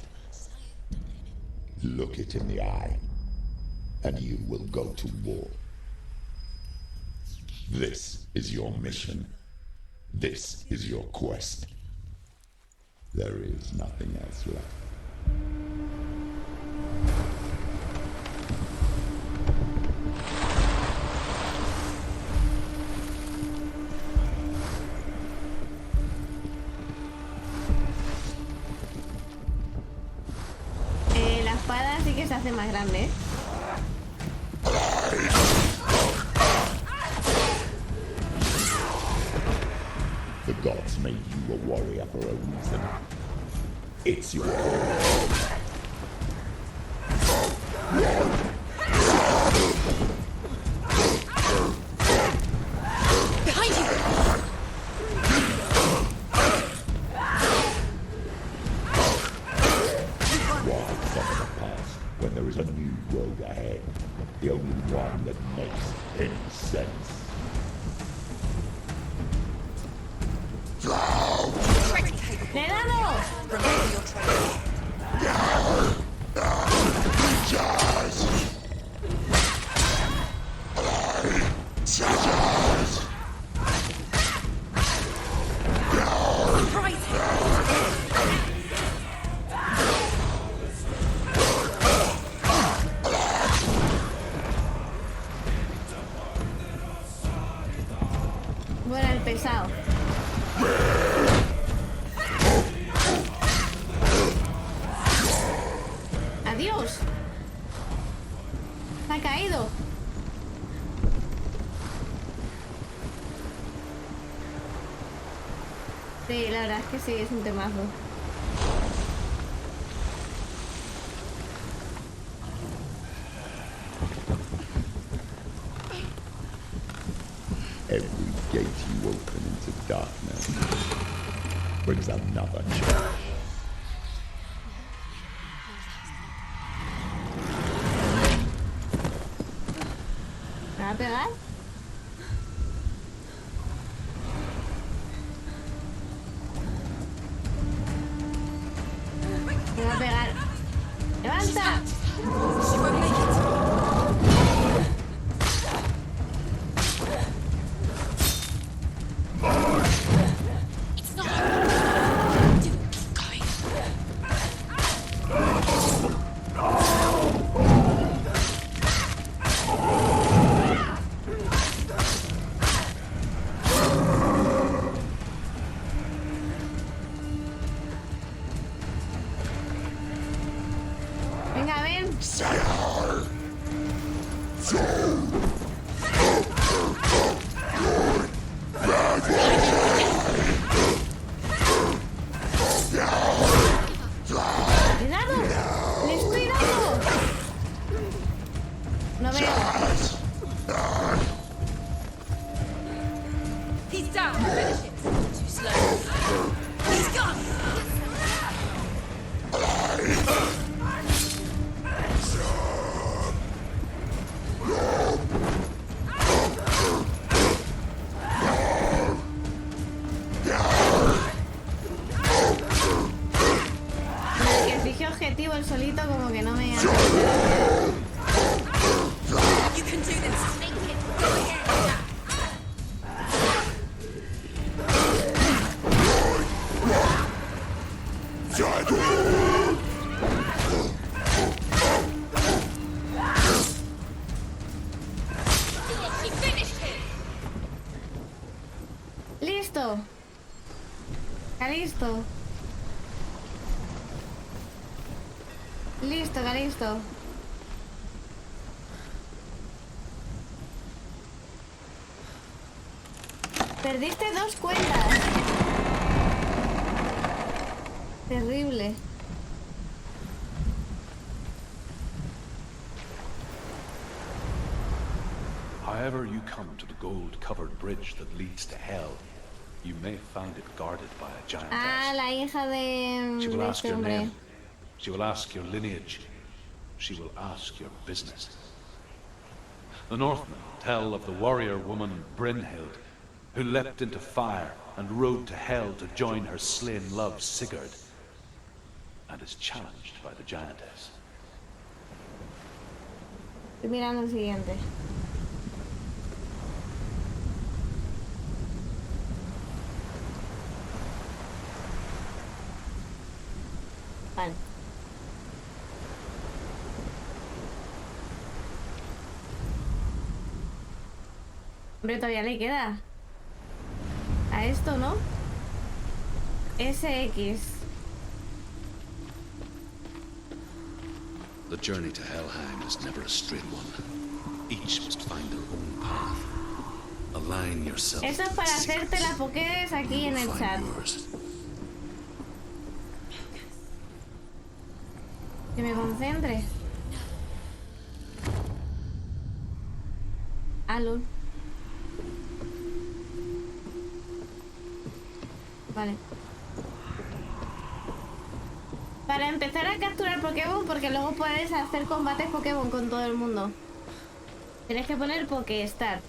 Look it in the eye, and you will go to war. This is your mission. This is your quest. There is nothing else left. La espada sí que se hace más grande, ¿eh? The gods made you a warrior for a reason. It's your own. Behind you! Why suffer the past when there is a new road ahead? The only one that makes any sense. ¡Le he dado! Remember your training. Bueno, el pesado. ¡Adiós! ¡Se ha caído! Sí, la verdad es que sí, es un temazo. Every gate you open into darkness brings another change. ¿Me va a pegar? Me va a pegar. ¡Levanta! She won't make it. It's not over. Do keep going. Venga, ven. ¿Le he dado? ¡Le estoy dando! No veo. He's down. Finish it. Too slow. He's gone. Que fije objetivo el solito como que no me hace. You can do this. Make it. Calisto. Calisto. Listo, Calisto. Perdiste 2 cuentas. Terrible. However you come to the gold-covered bridge that leads to hell, you may find it guarded by a giantess. Ah, la hija She will de ask este your hombre. name. She will ask your lineage. She will ask your business. The Northmen tell of the warrior woman Brynhild, who leapt into fire and rode to hell to join her slain love Sigurd, and is challenged by the giantess. Estoy mirando el siguiente. Vale. Hombre, todavía le queda. A esto, ¿no? SX. The journey to Helheim is never a straight one. Each must find their own path. Align yourself. Eso es para hacerte la Pokédex aquí en el chat. Que me concentre. Aló. Vale. Para empezar a capturar Pokémon, porque luego puedes hacer combates Pokémon con todo el mundo. Tienes que poner Pokéstart.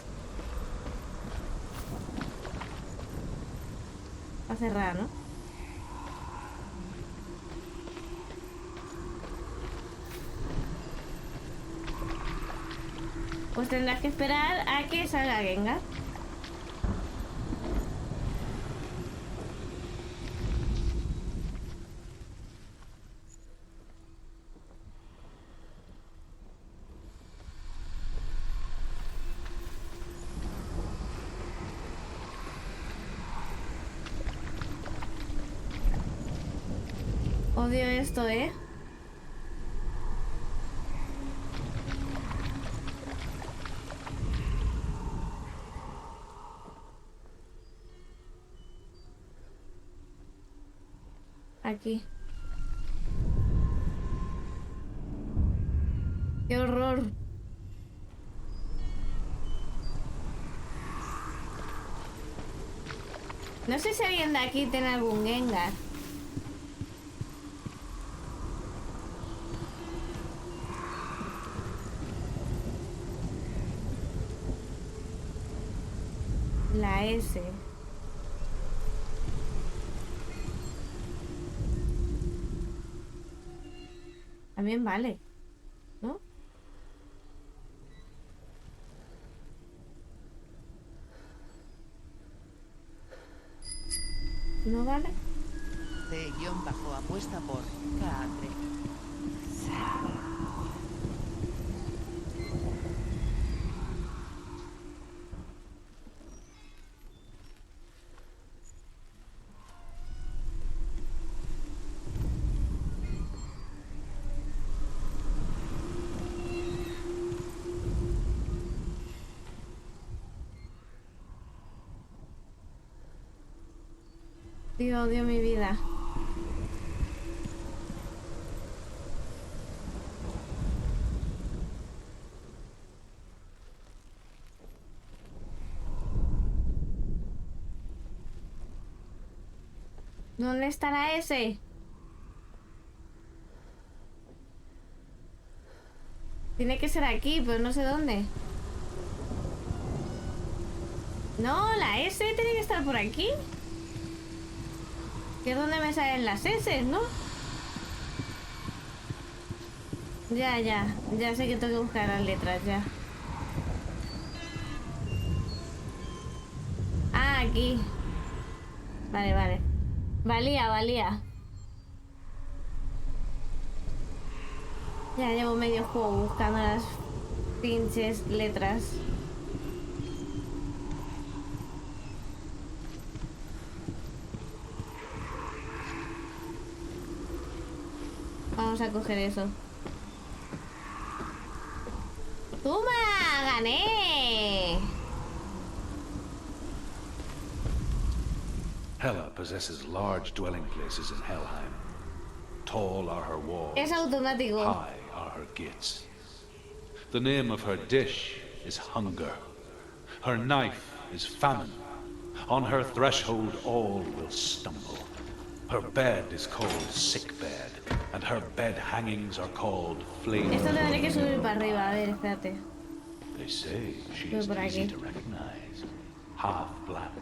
Va a cerrar, ¿no? Pues tendrás que esperar a que salga Gengar. Odio esto, ¿eh? Aquí. ¡Qué horror! No sé si alguien de aquí tiene algún Gengar. La S. También vale, ¿no? ¿No vale? C-apuesta por K3. Tío, odio mi vida. ¿Dónde estará ese? Tiene que ser aquí, pero no sé dónde. No, la S tiene que estar por aquí. Que es donde me salen las S, ¿no? Ya sé que tengo que buscar las letras, ya. Ah, aquí. Vale. Valía. Ya llevo medio juego buscando las pinches letras. vamos a coger eso. ¡Toma! ¡Gané! Hela possesses large dwelling places in Helheim. Tall are her walls. Es automático. High are her gates. The name of her dish is hunger. Her knife is famine. On her threshold all will stumble. Her bed is called sick bed, and her bed hangings are called flame. Esto tendré que subir para arriba, a ver, espérate. They say she Voy is por easy aquí. to recognize. Half black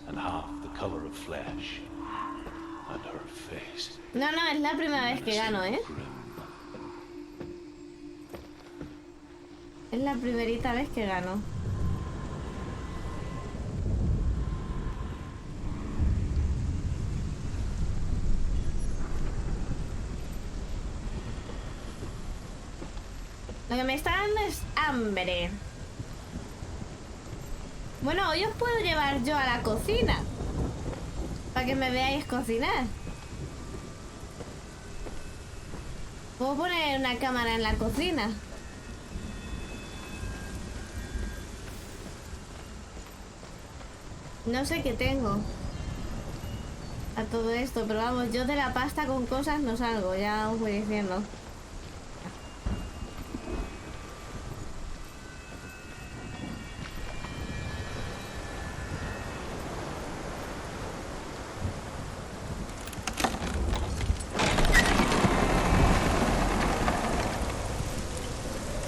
and half the color of flesh. And her face. No, no, es la primera vez que gano, ¿eh? Grim. Es la primerita vez que gano. Lo que me está dando es hambre. Bueno, hoy os puedo llevar yo a la cocina. Para que me veáis cocinar. Puedo poner una cámara en la cocina. No sé qué tengo a todo esto, pero vamos, yo de la pasta con cosas no salgo, ya os voy diciendo.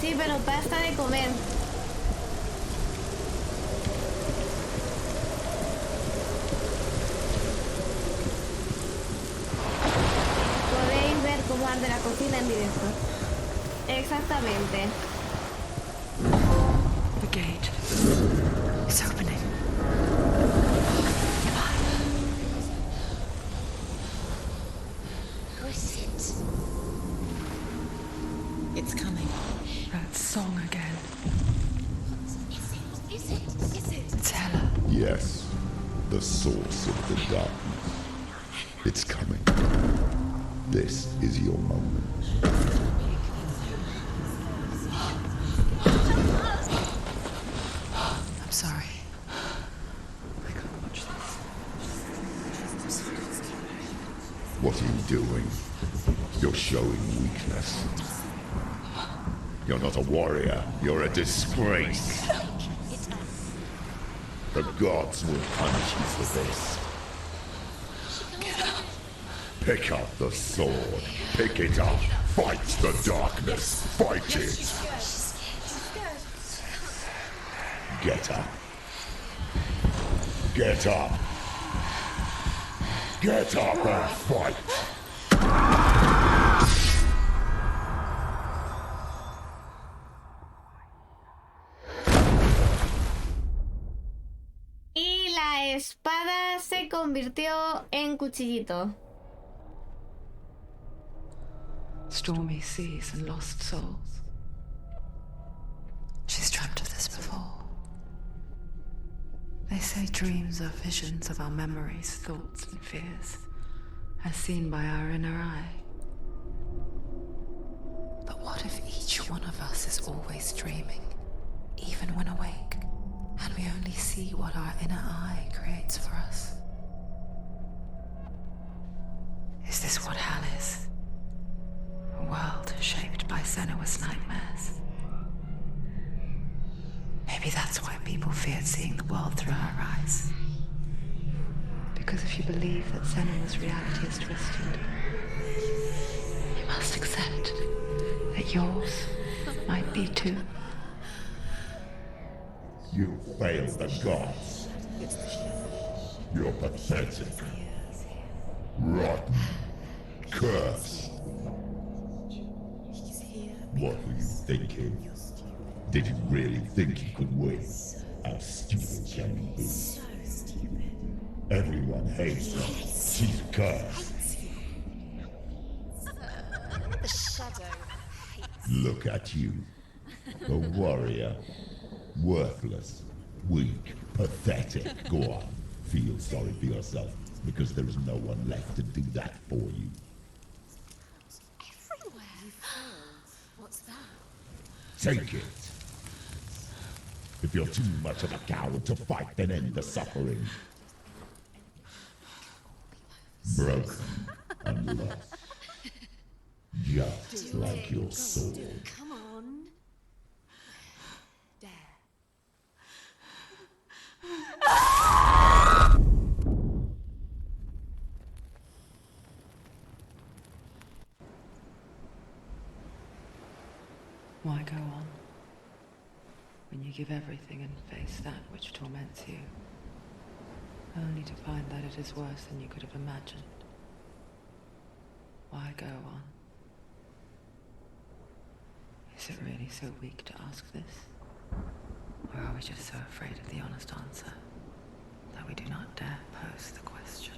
Sí, pero pasta de comer. Podéis ver cómo arde la cocina en directo. Exactamente. The gate is opening. Who is it? It's coming. That song again. Is it? It's Hela. Yes, the source of the darkness. It's coming. This is your moment. I'm sorry. I can't watch this. What are you doing? You're showing weakness. You're not a warrior. You're a disgrace. The gods will punish you for this. Pick up the sword. Pick it up. Fight the darkness. Fight it. Get up. Get up. Get up and fight. Y la espada se convirtió en cuchillito. Stormy seas and lost souls. She's dreamt of this before. They say dreams are visions of our memories, thoughts and fears, as seen by our inner eye. But what if each one of us is always dreaming, even when awake, and we only see what our inner eye creates for us? Is this what hell is? A world shaped by Senua's nightmares. Maybe that's why people feared seeing the world through her eyes. Because if you believe that Senua's reality is twisted, you must accept that yours might be too. You failed the gods. You're pathetic. Rotten. Cursed. What were you thinking? Did you really think you could win? How stupid can you be? Everyone hates her. She's cursed. The shadow hates. Look at you. A warrior. Worthless. Weak. Pathetic. Go on. Feel sorry for yourself, because there is no one left to do that for you. Everyone Take it. If you're too much of a coward to fight, then end the suffering. Broken and lost. Just like your soul. Come on. Dare. Why go on? When you give everything and face that which torments you, only to find that it is worse than you could have imagined. Why go on? Is it really so weak to ask this? Or are we just so afraid of the honest answer that we do not dare pose the question?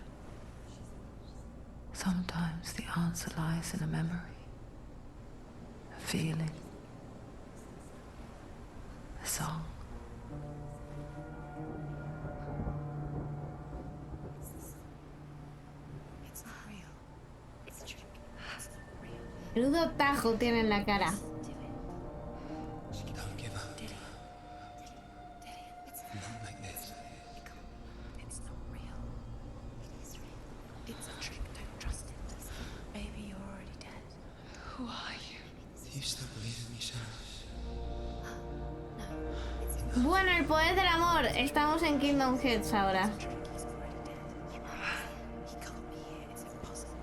Sometimes the answer lies in a memory, a feeling, a song. It's not real. It's a trick. It's not real. Menudo tajo tiene en la cara. Don't give up. Did it? It's Not like this. It's not real. It is real. It's a trick. Don't trust it. Baby, you're already dead. Who are you? Do you still believe in me, Shadows? No, it's not. Bueno, el poder del amor. Estamos en Kingdom Hearts ahora. He's already dead. He can't be here. It's impossible.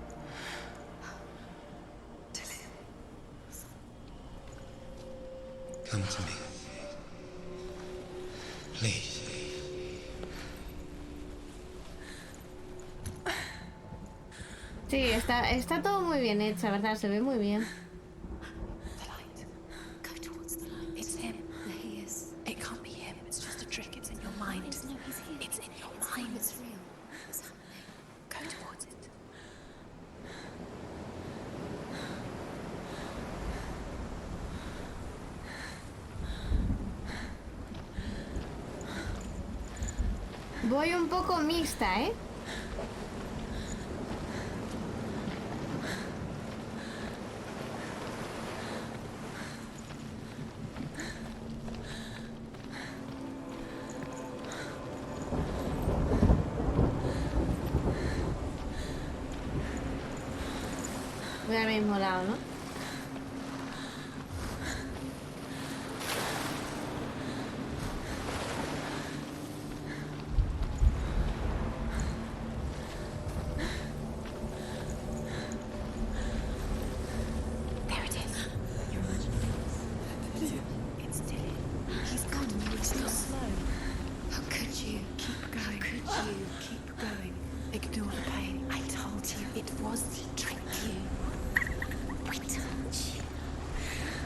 Come to me. Please. Sí, está todo muy bien hecho, ¿verdad? Se ve muy bien. The light. Go towards the light. It's him. There he is. It can't be him. It's just a trick. It's in your mind. No, he's here. It's in your mind. It's real. What's happening? Go towards it. Voy un poco mixta, ¿eh? Voy al mismo lado, ¿no? There it is. You're imagining this. It's Dilly. He's gone. You were too slow. How could you? Keep going. How could you? Keep going. Ignore the pain. I told you it was to trick you. I told you.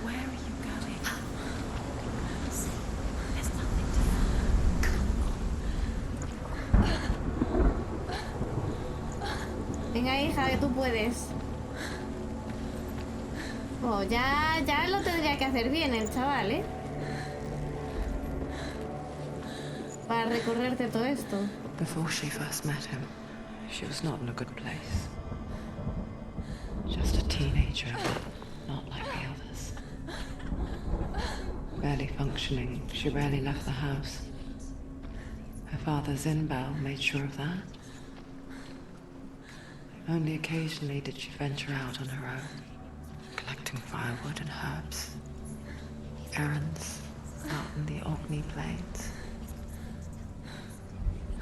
Where are you going? There's nothing to follow. Come on. Venga, hija, que tú puedes. Oh, ya lo tendría que hacer bien el chaval, ¿eh? Para recorrerte todo esto. Before she first met him, she was not in a good place. Just a teenager, but not like the others. Barely functioning, she rarely left the house. Her father Zinbao made sure of that. Only occasionally did she venture out on her own, collecting firewood and herbs. Errands out in the Orkney Plains.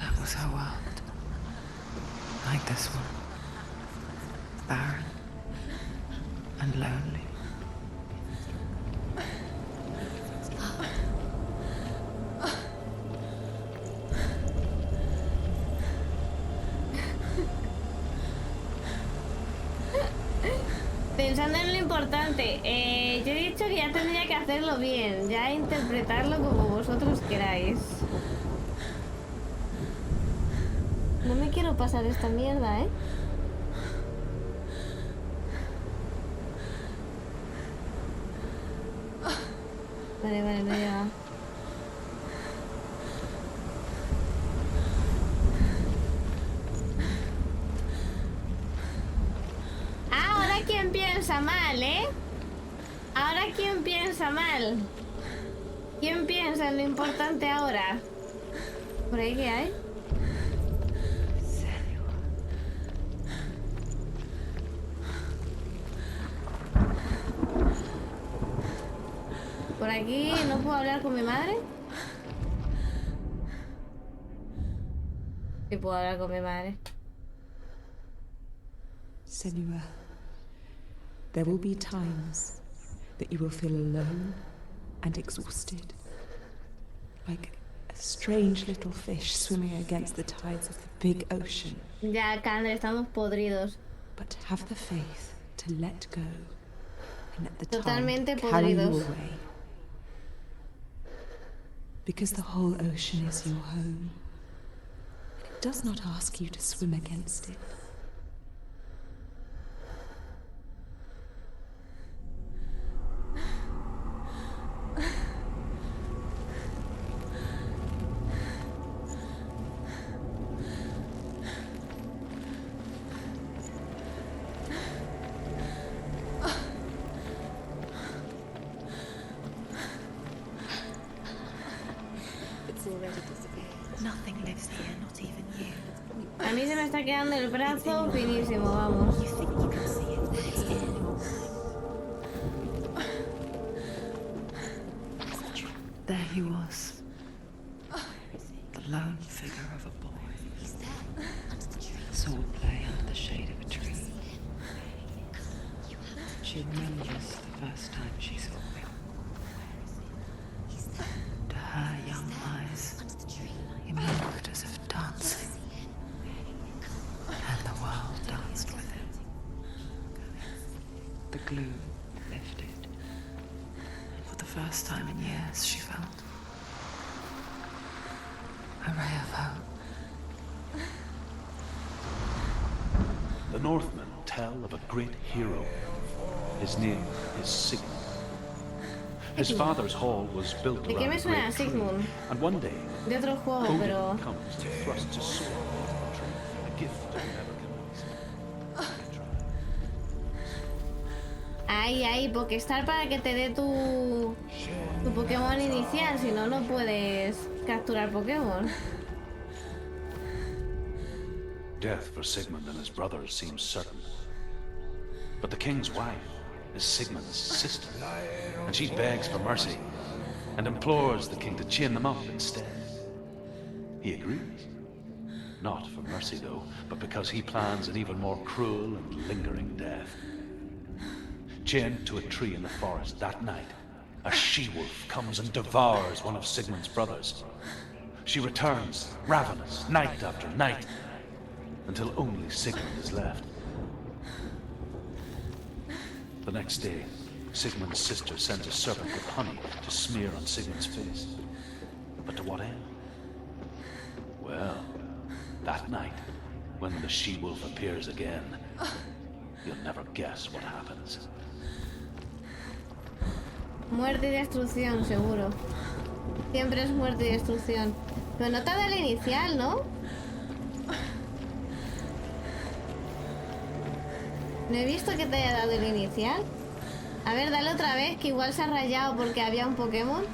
That was her world. Like this one. Barren and lonely. Pensando en lo importante, yo he dicho que ya tendría que hacerlo bien, ya interpretarlo como vosotros queráis. No me quiero pasar esta mierda, ¿eh? Vale, no llega. Ahora quien piensa mal, ¿eh? Ahora, ¿quién piensa mal? ¿Quién piensa en lo importante ahora? ¿Por ahí qué hay? ¿Por aquí no puedo hablar con mi madre? Sí puedo hablar con mi madre. Senua, there will be times that you will feel alone and exhausted, like a strange little fish swimming against the tides of the big ocean. Ya, Candre, estamos podridos. But have the faith to let go and let the Totalmente tide carry you podridos. away. Because the whole ocean is your home. It does not ask you to swim against it. Nothing lives here, not even you. A mí se me está quedando el brazo finísimo, vamos. You think you can see it, but it's in your mind. There he was, the lone figure of a boy. He's there, under the tree. Sword play under the shade of a tree. She remembers the first time she saw him. He's there, To her young eyes, under the tree. he moved as if dancing, and the world danced with him. The glue lifted, and for the first time in years she felt a ray of hope. The Northmen tell of a great hero. His name is Sigmund. His father's hall was built ¿De qué around me a suena great tree, Sigmund? and one day De otro juego, Odin pero... comes and thrusts his sword into the tree, a gift of Nebuchadnezzar. Ahí, ahí, Pokéstar para que te dé tu Pokémon inicial, si no, no puedes capturar Pokémon. Death for Sigmund and his brothers seems certain. But the king's wife is Sigmund's sister, and she begs for mercy and implores the king to chain them up instead. He agrees. Not for mercy, though, but because he plans an even more cruel and lingering death. Chained to a tree in the forest that night, a she-wolf comes and devours one of Sigmund's brothers. She returns, ravenous, night after night, until only Sigmund is left. The next day, Sigmund's sister sends a serpent with honey to smear on Sigmund's face. But to what end? Well, that night, when the she-wolf appears again, you'll never guess what happens. Muerte y destrucción, seguro. Siempre es muerte y destrucción. Pero no te da el inicial, ¿no? No he visto que te haya dado el inicial. A ver, dale otra vez, que igual se ha rayado porque había un Pokémon.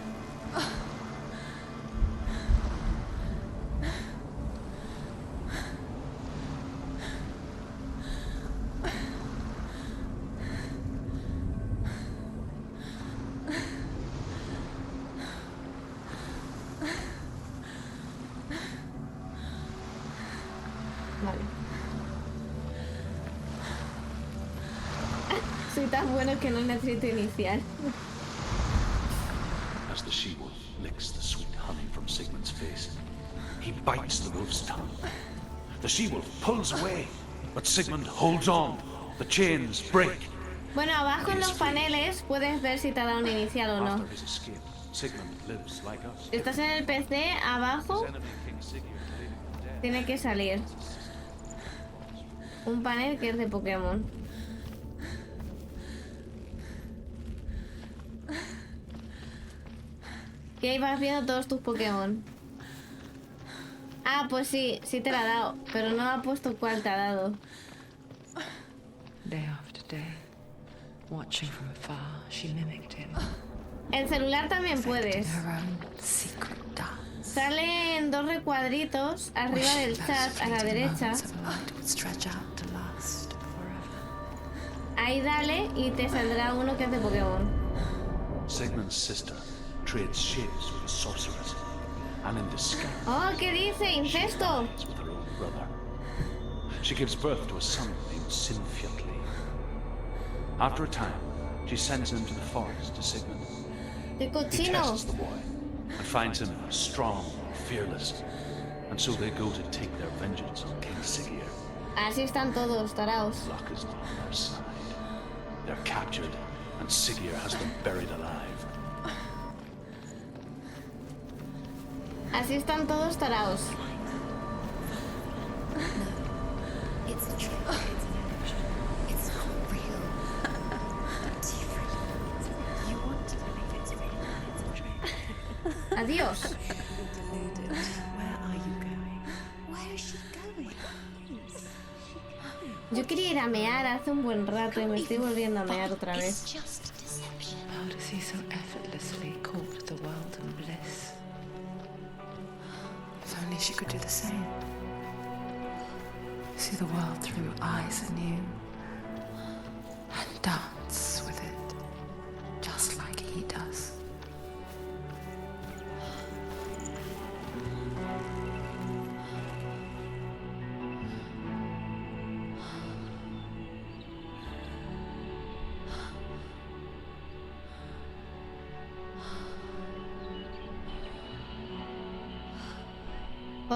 Vale. Soy tan bueno que no necesito inicial. As the she-wolf licks the sweet honey from Sigmund's face, he bites the wolf's tongue. The she-wolf pulls away, but Sigmund holds on. The chains break. Bueno, abajo en los paneles puedes ver si te ha dado un inicial o no. After his escape, Sigmund lives like us. Si estás en el PC, abajo His enemy, King Sigurd, laid him to death. tiene que salir un panel que es de Pokémon. Y ahí vas viendo todos tus Pokémon. Ah, pues sí, sí te la ha dado, pero no ha puesto cuál te ha dado. Day after day, Watching from afar, she mimicked him. En celular también puedes. Her own secret dance. Salen dos recuadritos arriba del chat a la derecha. Ahí dale y te saldrá uno que es de Pokémon. Sigmund's sister trades shapes with a sorceress, and in disguise. Oh, ¿qué dice? Incesto. With her own brother. She gives birth to a son named Sinfjotli. After a time, she sends him to the forest to Sigmund. ¡Qué He cochino! tests the boy and finds him strong and fearless, and so they go to take their vengeance on King Siggeir. Así están todos, taraos. Luck is not on their side. They're captured, and Siggeir has them buried alive. Así están todos taraos. It's a trick. It's not real. Don't you really? You want to believe it's real. It's a trick. Adiós. Deluded. Where are you going? Where is she going? Yo quería ir a mear hace un buen rato y me estoy volviendo a mear otra vez. It's just a deception. How does he so effortlessly court the world and bliss? If only she could do the same. See the world through eyes anew and dance with it, just like he does.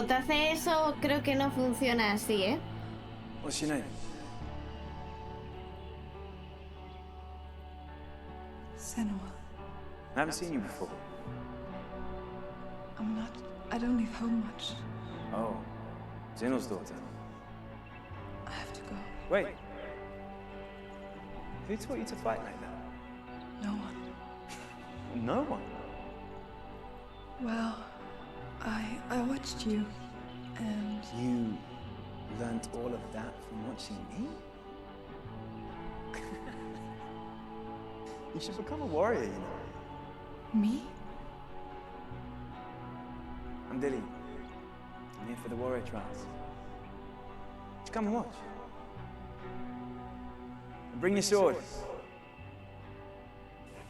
JC, eso creo que no funciona así, ¿eh? What's your name? Senua. I haven't seen you before. I don't leave home much. Oh, Zeno's daughter. I have to go. Wait. Who taught you to fight like that? No one. No one. Well, I watched you, and You learnt all of that from watching me? You should become a warrior, you know. me? I'm Dilly. I'm here for the warrior trials. Just come and watch. And bring your sword.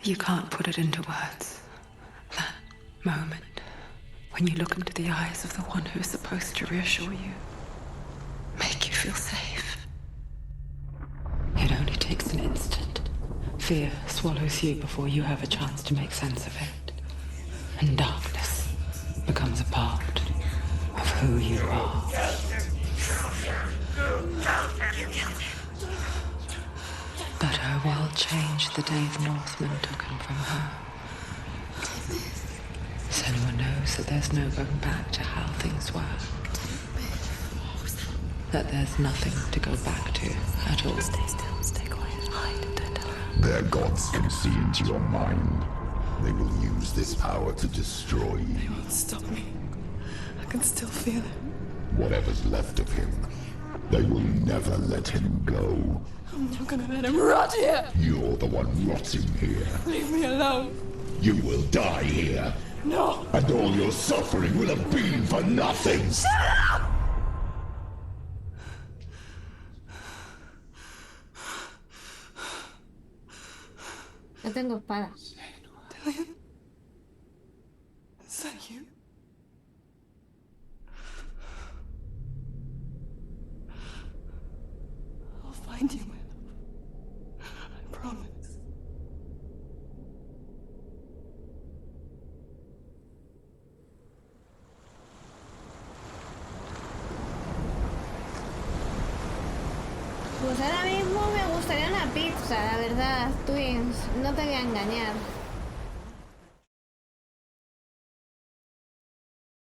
You can't put it into words. That moment when you look into the eyes of the one who is supposed to reassure you, make you feel safe. It only takes an instant. Fear swallows you before you have a chance to make sense of it. And darkness becomes a part of who you are. But her world changed the day the Northmen took him from her. Senua knows that there's no going back to how things were. That there's nothing to go back to at all. Stay still, stay quiet, hide, don't tell her. Their gods can see into your mind. They will use this power to destroy you. They won't stop me. I can still feel it. Whatever's left of him, they will never let him go. I'm not gonna let him rot here. You're the one rotting here. Leave me alone. You will die here. No. And all your suffering will have been for nothing. No tengo espadas. Dillian? Is that you? I'll find you, my love. I promise. Pues ahora mismo me gustaría una pizza, la verdad, Twins. No te voy a engañar.